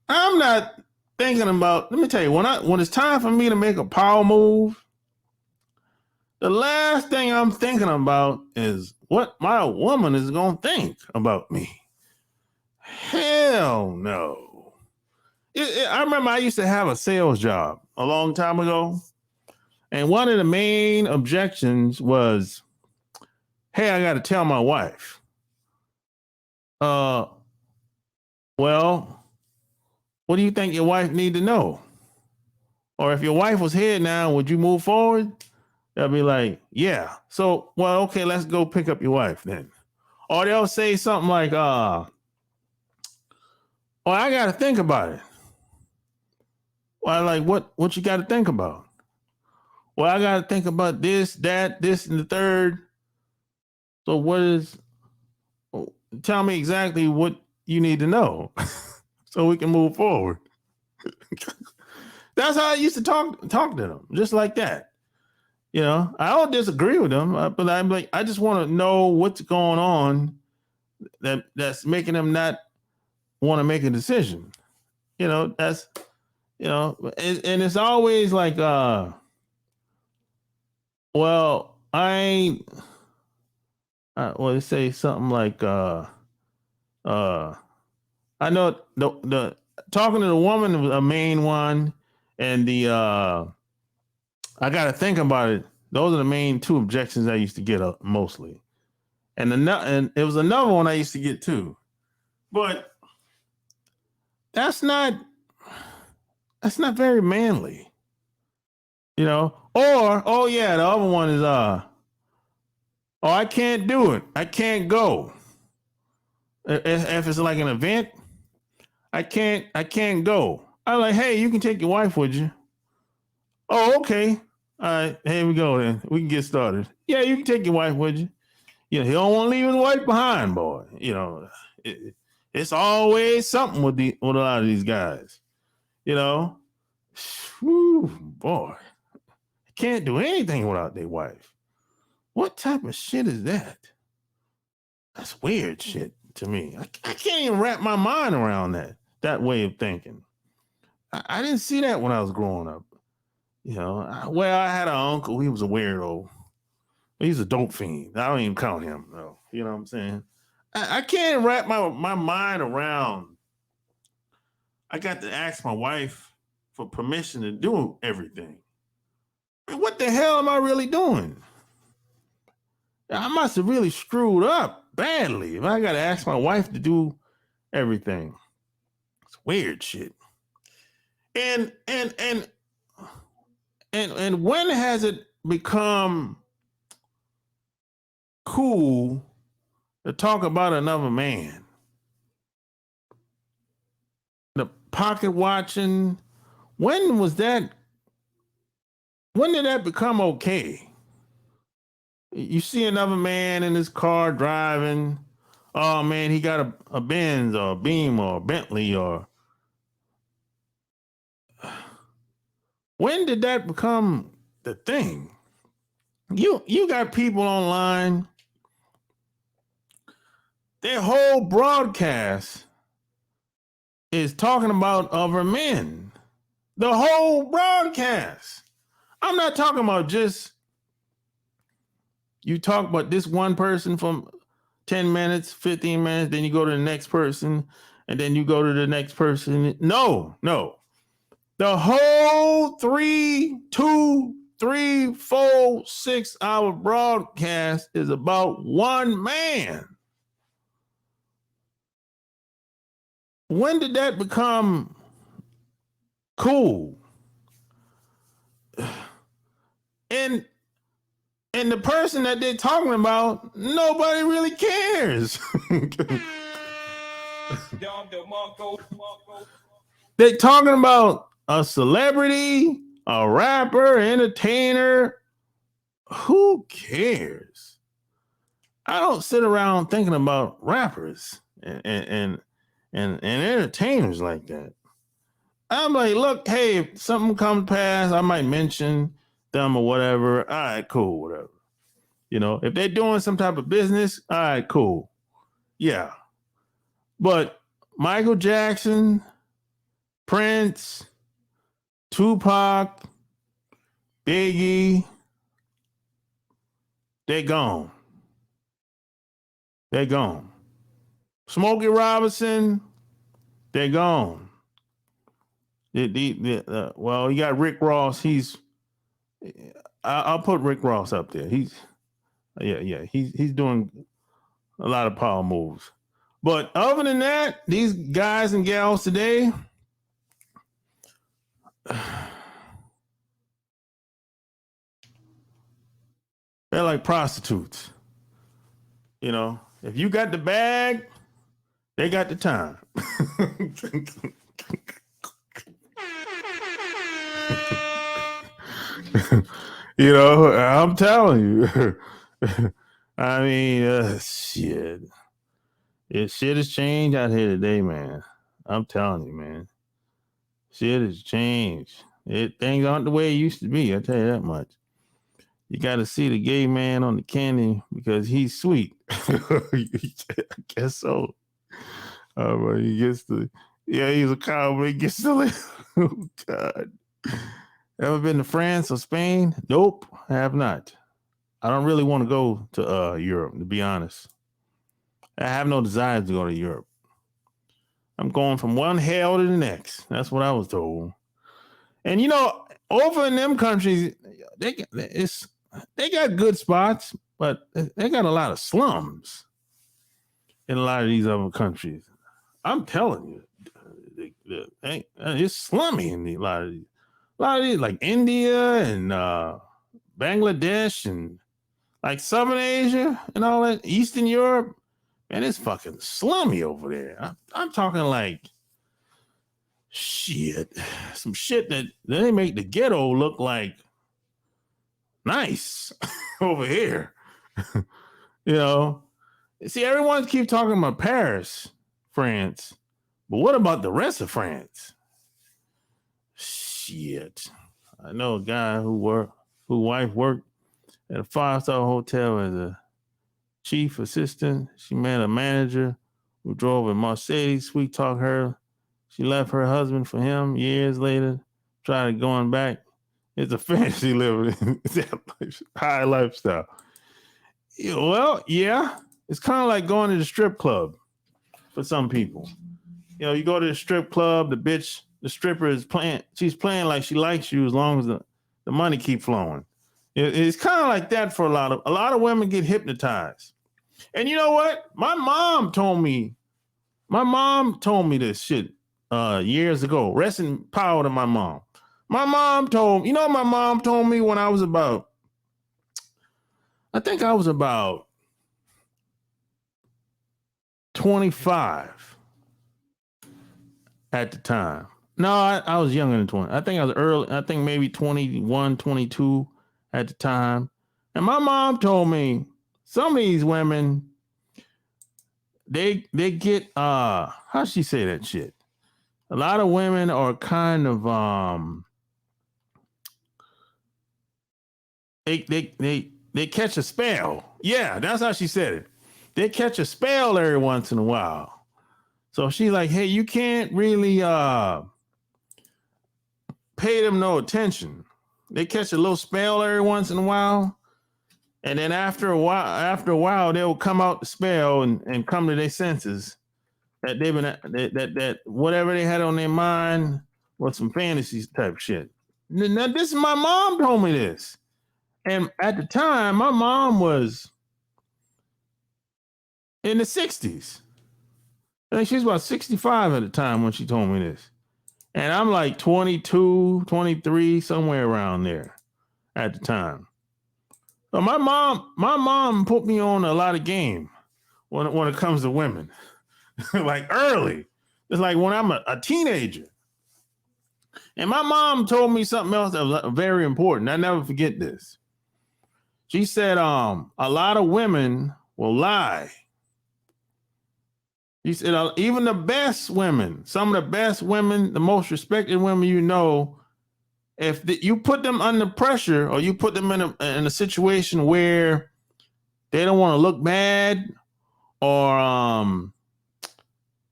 I'm not thinking about, let me tell you, when it's time for me to make a power move, the last thing I'm thinking about is what my woman is going to think about me. Hell no. I remember I used to have a sales job a long time ago. And one of the main objections was, hey, I got to tell my wife. Well, what do you think your wife need to know? Or if your wife was here now, would you move forward? They'll be like, yeah. So, well, okay, let's go pick up your wife then. Or they'll say something like, well, I got to think about it. Well, like, what you got to think about? Well, I got to think about this, that, this, and the third. So tell me exactly what you need to know so we can move forward. That's how I used to talk to them, just like that. You know, I don't disagree with them, but I'm like, I just want to know what's going on that's making them not want to make a decision. You know, that's, you know, and it's always like, well, I they say something like, I know the talking to the woman was a main one, and the I got to think about it. Those are the main two objections I used to get mostly, and it was another one I used to get too, but that's not very manly, you know. Or oh yeah, the other one is oh, I can't do it. I can't go. If it's like an event, I can't go. I'm like, hey, you can take your wife with you. Oh, okay. All right, here we go then. We can get started. Yeah, you can take your wife with you. You know, he don't want to leave his wife behind, boy. You know, it's always something with a lot of these guys. You know, whew, boy, can't do anything without their wife. What type of shit is that? That's weird shit to me. I can't even wrap my mind around that way of thinking. I didn't see that when I was growing up. You know, I had an uncle. He was a weirdo. He's a dope fiend. I don't even count him, though. You know what I'm saying? I can't wrap my mind around. I got to ask my wife for permission to do everything. What the hell am I really doing? I must have really screwed up badly if I got to ask my wife to do everything. It's weird shit. And when has it become cool to talk about another man? The pocket watching. When was that? When did that become okay? You see another man in his car driving. Oh man, he got a Benz or a Beam or a Bentley or. When did that become the thing? You got people online. Their whole broadcast is talking about other men. The whole broadcast. I'm not talking about just you talk about this one person from 10 minutes, 15 minutes, then you go to the next person, and then you go to the next person. No. The whole 3, 2, 3, 4, 6 hour broadcast is about one man. When did that become cool? And the person that they're talking about, nobody really cares. They're talking about a celebrity, a rapper, entertainer. Who cares? I don't sit around thinking about rappers and entertainers like that. I'm like, look, hey, if something comes past, I might mention them or whatever. All right, cool, whatever. You know, if they're doing some type of business, all right, cool. Yeah. But Michael Jackson, Prince, Tupac, Biggie, they're gone. They're gone. Smokey Robinson, they're gone. Well, you got Rick Ross. I'll put Rick Ross up there. He's doing a lot of power moves. But other than that, these guys and gals today, they're like prostitutes. You know, if you got the bag, they got the time. You know, I'm telling you. I mean, shit. Shit has changed out here today, man. I'm telling you, man. Shit has changed. Things aren't the way it used to be. I tell you that much. You got to see the gay man on the candy because he's sweet. I guess so. But he gets he's a cowboy. He gets to live. Oh, God. Ever been to France or Spain? Nope, I have not. I don't really want to go to Europe, to be honest. I have no desire to go to Europe. I'm going from one hell to the next. That's what I was told. And you know, over in them countries, they got good spots, but they got a lot of slums in a lot of these other countries. I'm telling you, it's slummy in a lot of these, like India and Bangladesh and like Southern Asia and all that, Eastern Europe. Man, it's fucking slummy over there. I'm talking like shit. Some shit that they make the ghetto look like nice over here. You know? See, everyone keeps talking about Paris, France. But what about the rest of France? Shit. I know a guy whose wife worked at a 5-star hotel as a chief assistant. She met a manager who drove a Mercedes, sweet talk her. She left her husband for him years later, tried going back. It's a fantasy living, high lifestyle. Well, yeah, it's kind of like going to the strip club for some people. You know, you go to the strip club, the stripper is playing, she's playing like she likes you as long as the money keep flowing. It's kind of like that for a lot of women get hypnotized. And you know what? My mom told me this shit years ago. Rest in power to my mom. My mom told me when I was about 25 at the time. No, I was younger than 20. I think I was early. I think maybe 21, 22 at the time. And my mom told me some of these women, they get, how she say that shit? A lot of women are kind of, they catch a spell. Yeah, that's how she said it. They catch a spell every once in a while. So she's like, hey, you can't really pay them no attention. They catch a little spell every once in a while. And then after a while, they'll come out the spell and come to their senses that they've been that whatever they had on their mind was some fantasy type shit. Now, this is my mom told me this. And at the time, my mom was in the 60s. I think she was about 65 at the time when she told me this. And I'm like 22, 23, somewhere around there at the time. So my mom put me on a lot of game when it comes to women. Like early. It's like when I'm a teenager. And my mom told me something else that was very important. I never forget this. She said, a lot of women will lie. She said, even the best women, some of the best women, the most respected women you know, if you put them under pressure or you put them in a situation where they don't want to look bad or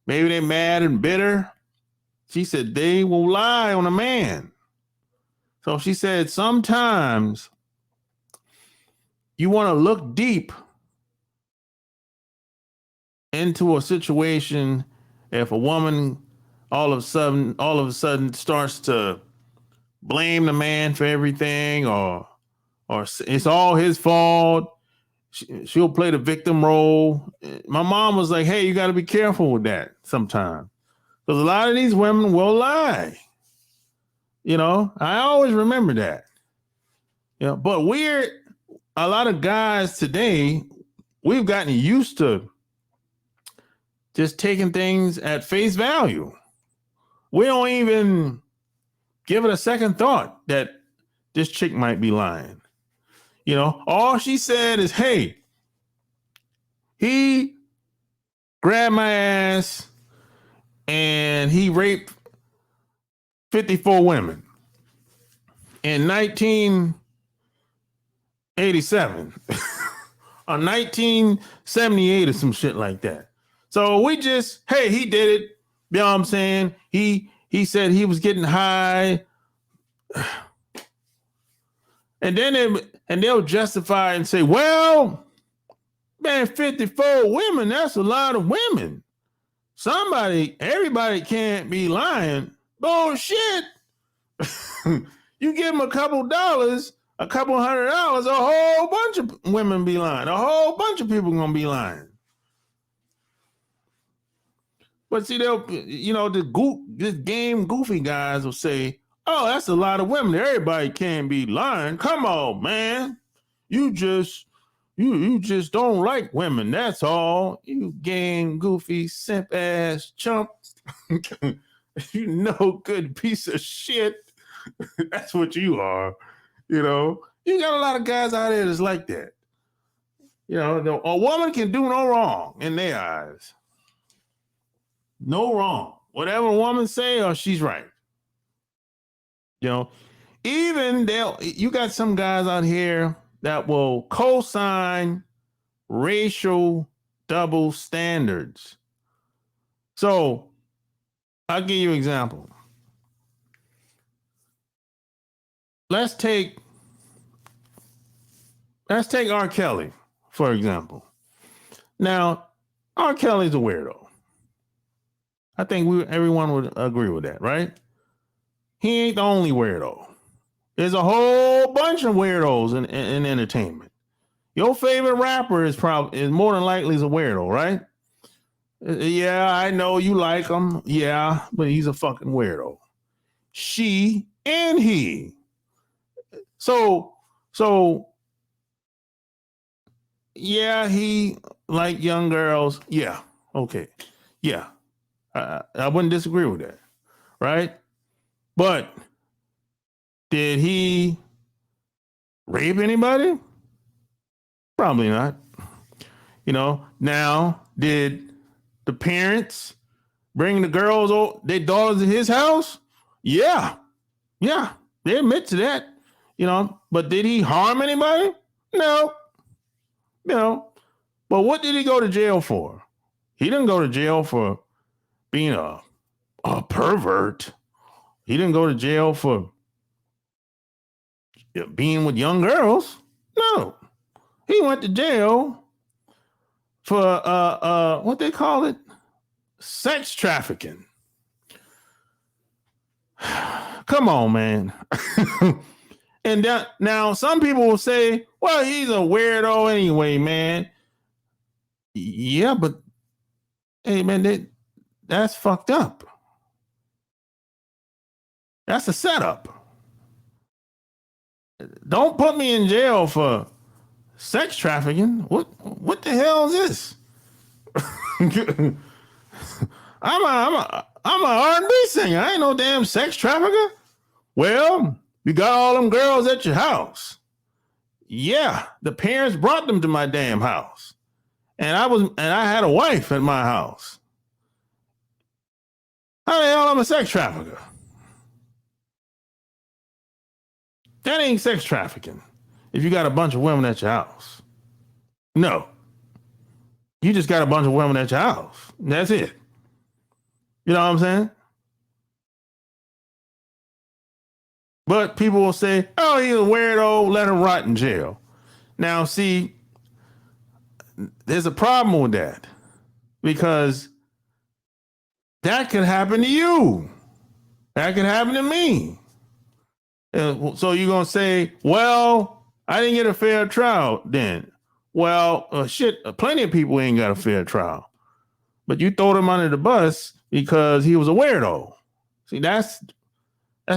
maybe they're mad and bitter, she said they will lie on a man. So she said sometimes you want to look deep into a situation. If a woman all of a sudden starts to blame the man for everything, or it's all his fault, she'll play the victim role. My mom was like, hey, you got to be careful with that sometimes, because a lot of these women will lie. I always remember that. But a lot of guys today, we've gotten used to just taking things at face value. We don't even give it a second thought that this chick might be lying. All she said is, hey, he grabbed my ass and he raped 54 women in 1987 or 1978 or some shit like that. So we just, hey, he did it. You know what I'm saying? He said he was getting high. And then they'll justify and say, well, man, 54 women, that's a lot of women. Everybody can't be lying. Bullshit. You give them a couple $100, a whole bunch of women be lying. A whole bunch of people gonna be lying. But see, this game goofy guys will say, oh, that's a lot of women. Everybody can't be lying. Come on, man. You just don't like women. That's all. You game goofy, simp ass chump. You no good piece of shit. That's what you are. You got a lot of guys out there that's like that. A woman can do no wrong in their eyes. No wrong. Whatever a woman say, or she's right. Even you got some guys out here that will co-sign racial double standards. So I'll give you an example. Let's take R. Kelly, for example. Now, R. Kelly's a weirdo. I think everyone would agree with that, right? He ain't the only weirdo. There's a whole bunch of weirdos in entertainment. Your favorite rapper is more than likely a weirdo, right? Yeah, I know you like him. Yeah, but he's a fucking weirdo. She and he. So yeah, he like young girls. Yeah, okay. Yeah, I wouldn't disagree with that, right? But did he rape anybody? Probably not. Now, did the parents bring the girls, their daughters to his house? Yeah, they admit to that. But did he harm anybody? No. But what did he go to jail for? He didn't go to jail for being a pervert. He didn't go to jail for being with young girls. No. He went to jail for what they call it? Sex trafficking. Come on, man. And now some people will say, well, he's a weirdo anyway, man. Yeah, but hey, man, that's fucked up. That's a setup. Don't put me in jail for sex trafficking. What the hell is this? I'm a R&B singer. I ain't no damn sex trafficker. Well, you got all them girls at your house. Yeah, the parents brought them to my damn house. And I had a wife at my house. How the hell am I a sex trafficker? That ain't sex trafficking if you got a bunch of women at your house. No. You just got a bunch of women at your house. That's it. You know what I'm saying? But people will say, oh, he's a weirdo, let him rot in jail. Now, see, there's a problem with that because that could happen to you. That could happen to me. So you're going to say, well, I didn't get a fair trial then. Well, shit, plenty of people ain't got a fair trial. But you throw him under the bus because he was a weirdo. See, that's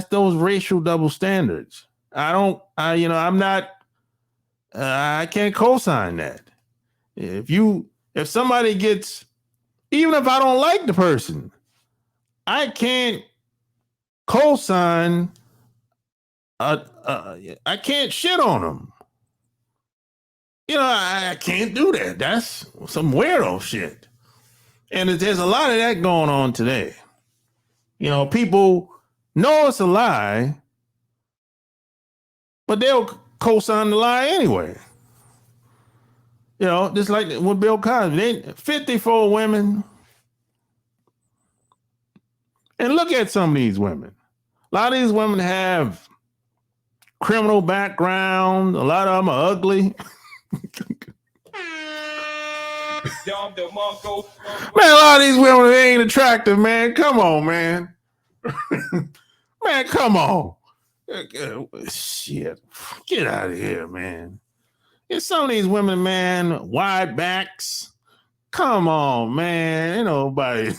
those racial double standards. I'm not, I can't co-sign that. If somebody gets, even if I don't like the person, I can't co-sign, I can't shit on them. I can't do that. That's some weirdo shit. And there's a lot of that going on today. People know it's a lie, but they'll co-sign the lie anyway. Just like with Bill Cosby, 54 women. And look at some of these women. A lot of these women have criminal background. A lot of them are ugly. Man, a lot of these women, they ain't attractive, man. Come on, man. Man, come on. Shit. Get out of here, man. It's some of these women, man, wide backs. Come on, man. Ain't nobody.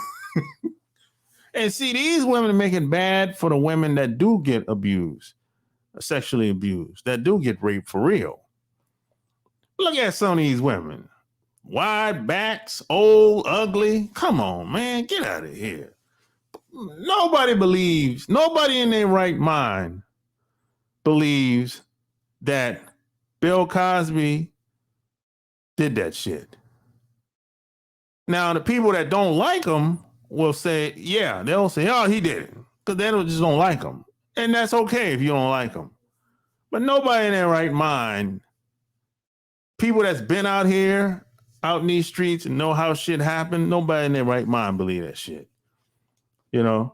And see, these women make it bad for the women that do get abused, sexually abused, that do get raped for real. Look at some of these women. Wide backs, old, ugly. Come on, man. Get out of here. Nobody in their right mind believes that Bill Cosby did that shit. Now, the people that don't like him will say, they'll say, oh, he did it. Because they just don't like him. And that's okay if you don't like him. But nobody in their right mind, people that's been out here, out in these streets and know how shit happened, nobody in their right mind believe that shit. You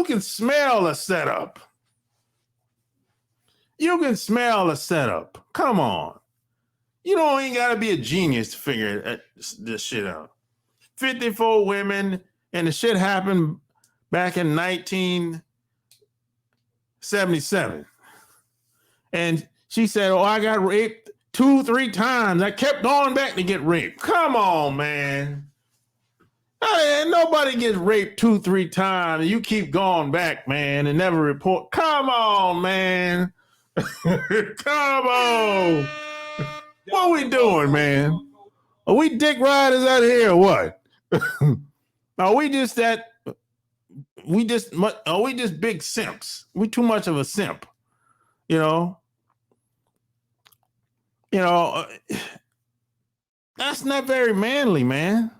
can smell a setup. You can smell a setup. Come on. You ain't got to be a genius to figure this shit out. 54 women, and the shit happened back in 1977. And she said, oh, I got raped 2-3 times. I kept going back to get raped. Come on, man. Nobody gets raped 2-3 times. And you keep going back, man, and never report. Come on, man. Come on. What are we doing, man? Are we dick riders out here or what? Are we just big simps? We too much of a simp, that's not very manly, man.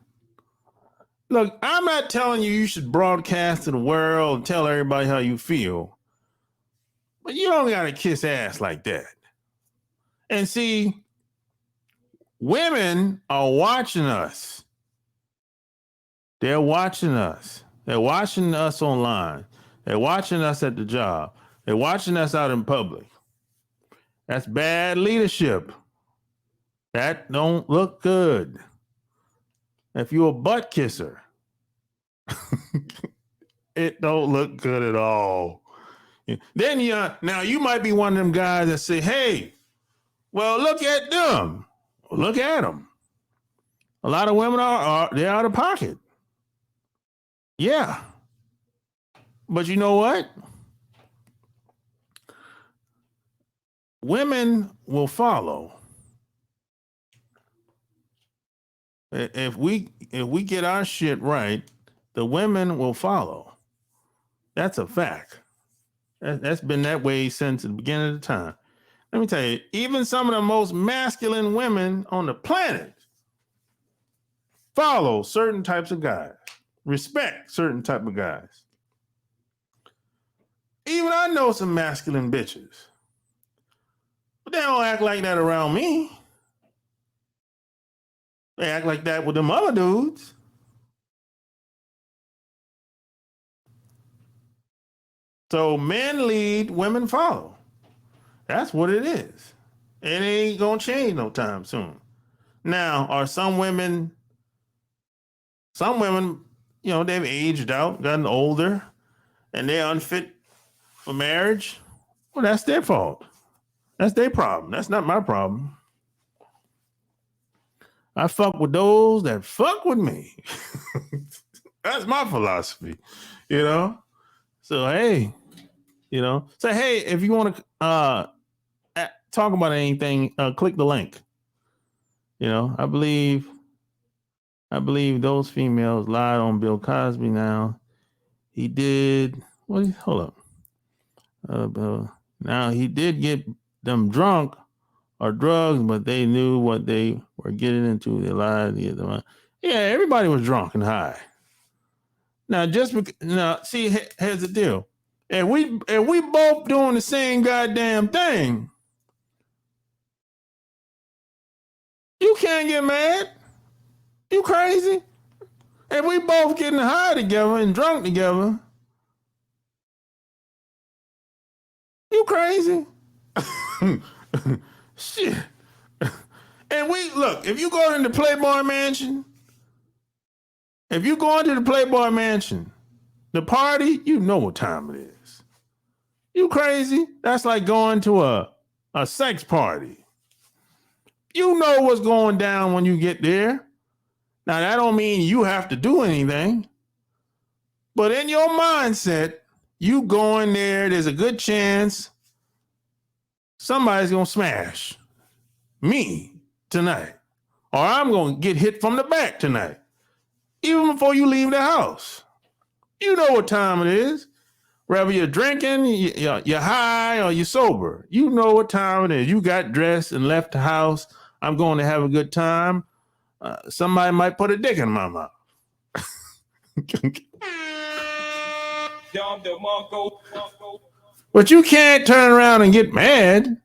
Look, I'm not telling you should broadcast to the world and tell everybody how you feel, but you don't got to kiss ass like that. And see, women are watching us. They're watching us. They're watching us online. They're watching us at the job. They're watching us out in public. That's bad leadership. That don't look good. If you're a butt kisser, it don't look good at all. Then now you might be one of them guys that say, hey, well, look at them. Look at them. A lot of women they're out of pocket. Yeah. But you know what? Women will follow. If we get our shit right, the women will follow. That's a fact. That's been that way since the beginning of the time. Let me tell you, even some of the most masculine women on the planet follow certain types of guys, respect certain type of guys. Even I know some masculine bitches, but they don't act like that around me. They act like that with them other dudes. So men lead, women follow. That's what it is. It ain't gonna change no time soon. Now, are some women, they've aged out, gotten older, and they're unfit for marriage? Well, that's their fault. That's their problem. That's not my problem. I fuck with those that fuck with me. That's my philosophy, you know? So, hey, say, hey, if you want to talk about anything, click the link. I believe those females lied on Bill Cosby now. He did, hold up. Now, he did get them drunk or drugs, but they knew what they were getting into. They lied. Yeah, everybody was drunk and high. Now, see, here's the deal. If we both doing the same goddamn thing, you can't get mad. You crazy? If we both getting high together and drunk together, you crazy? Shit. And if you go into Playboy Mansion, the party, you know what time it is. You crazy? That's like going to a sex party. You know what's going down when you get there. Now, that don't mean you have to do anything. But in your mindset, you going there, there's a good chance somebody's going to smash me tonight. Or I'm going to get hit from the back tonight. Even before you leave the house. You know what time it is. Whether you're drinking, you're high, or you're sober. You know what time it is. You got dressed and left the house. I'm going to have a good time. Somebody might put a dick in my mouth. But you can't turn around and get mad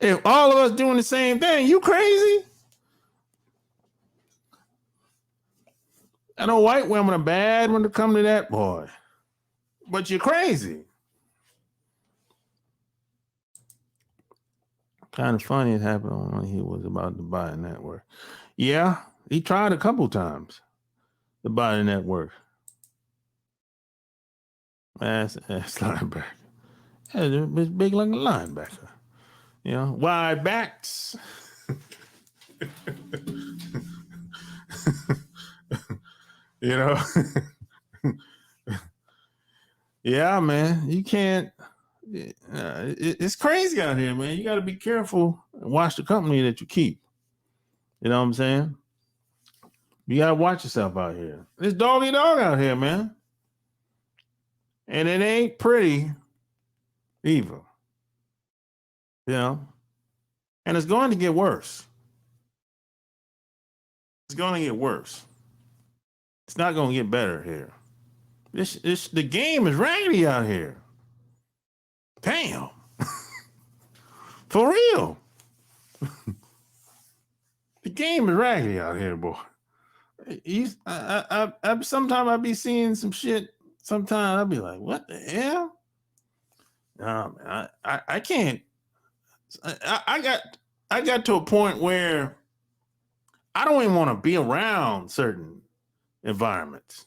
if all of us doing the same thing. You crazy? I know white women are bad when it comes to that, boy. But you're crazy. Kind of funny it happened when he was about to buy a network. Yeah, he tried a couple times to buy the network. Ass linebacker. It's big like a linebacker. Wide backs. Yeah, man. You can't. It's crazy out here, man. You got to be careful and watch the company that you keep. You know what I'm saying? You got to watch yourself out here. It's doggy dog out here, man. And it ain't pretty either. And it's going to get worse. It's going to get worse. It's not going to get better here. The game is raggedy out here. Damn. For real. The game is raggedy out here, boy. Sometimes I be seeing some shit. Sometimes I'll be like, what the hell? No, man, I can't. I got to a point where I don't even want to be around certain environments,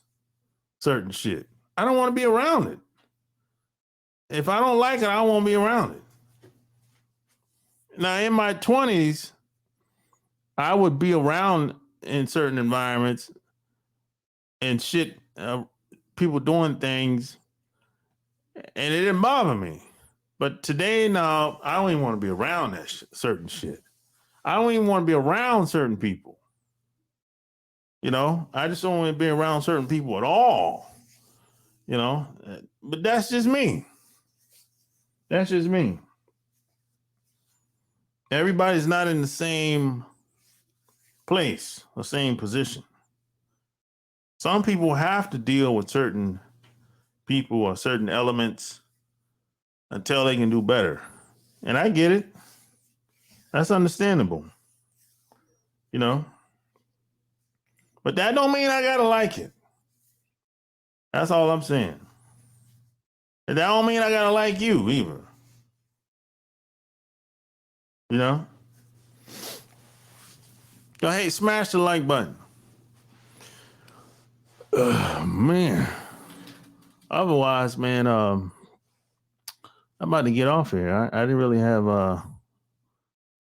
certain shit. I don't want to be around it. If I don't like it, I won't be around it. Now, in my 20s, I would be around in certain environments and shit, people doing things, and it didn't bother me. But today, now, I don't even want to be around that certain shit. I don't even want to be around certain people. I just don't want to be around certain people at all. But that's just me. That's just me. Everybody's not in the same place or same position. Some people have to deal with certain people or certain elements until they can do better. And I get it. That's understandable. But that don't mean I gotta like it. That's all I'm saying. And that don't mean I gotta like you either. You know? So, hey, smash the like button. Man. Otherwise, man, I'm about to get off here. I didn't really have a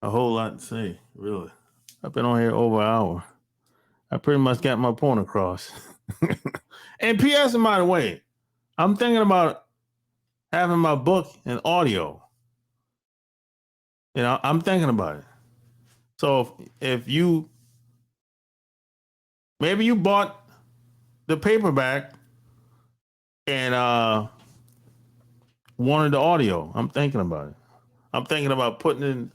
whole lot to say, really. I've been on here over an hour. I pretty much got my point across. And P.S. by the way, I'm thinking about having my book in audio. You know, I'm thinking about it. So if you, maybe you bought the paperback and wanted the audio. I'm thinking about it. I'm thinking about putting in,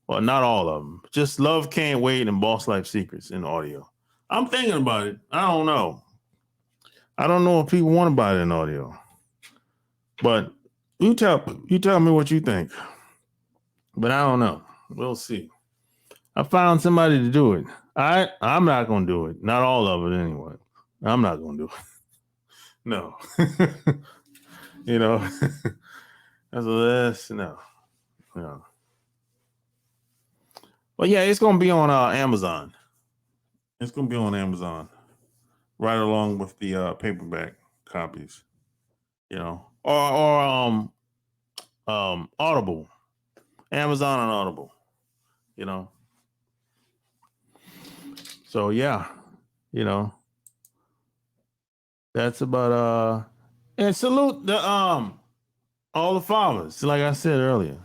well, not all of them, just Love Can't Wait and Boss Life Secrets in audio. I'm thinking about it. I don't know. I don't know if people want to buy it in audio, but you tell me what you think. But I don't know. We'll see. I found somebody to do it. I'm not going to do it. Not all of it anyway. I'm not going to do it. No. You know, that's no. But yeah, it's going to be on Amazon. It's going to be on Amazon right along with the paperback copies, you know, or Audible, Amazon and Audible, you know. So yeah, you know, that's about and salute the all the fathers. Like I said earlier,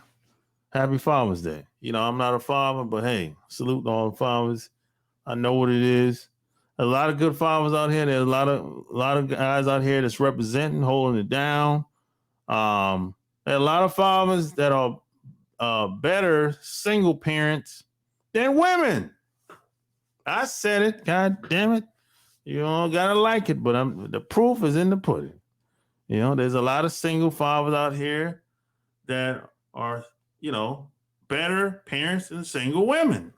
happy Father's Day. You know, I'm not a father, but hey, salute all the fathers. I know what it is. A lot of good fathers out here. There's a lot of guys out here that's representing, holding it down. There are a lot of fathers that are better single parents than women. I said it. God damn it. You don't gotta like it, but the proof is in the pudding. You know, there's a lot of single fathers out here that are, you know, better parents than single women.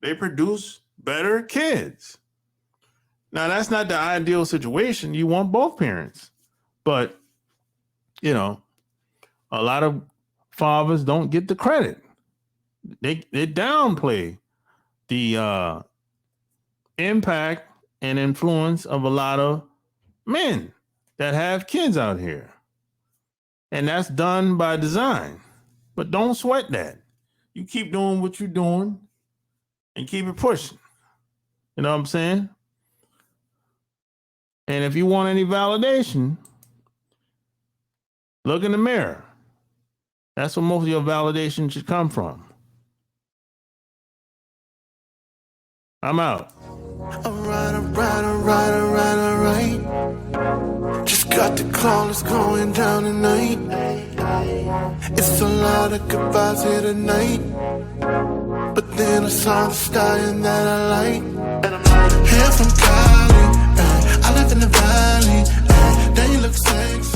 They produce better kids. Now, that's not the ideal situation. You want both parents. But, you know, a lot of fathers don't get the credit. They downplay the impact and influence of a lot of men that have kids out here. And that's done by design. But don't sweat that. You keep doing what you're doing and keep it pushing. You know what I'm saying? And if you want any validation, look in the mirror. That's where most of your validation should come from. I'm out. Alright. Just got the call, it's going down tonight. It's a lot of goodbyes here tonight. But then I saw the stallion that I like. Here from Cali, I live in the valley. Then you look sexy.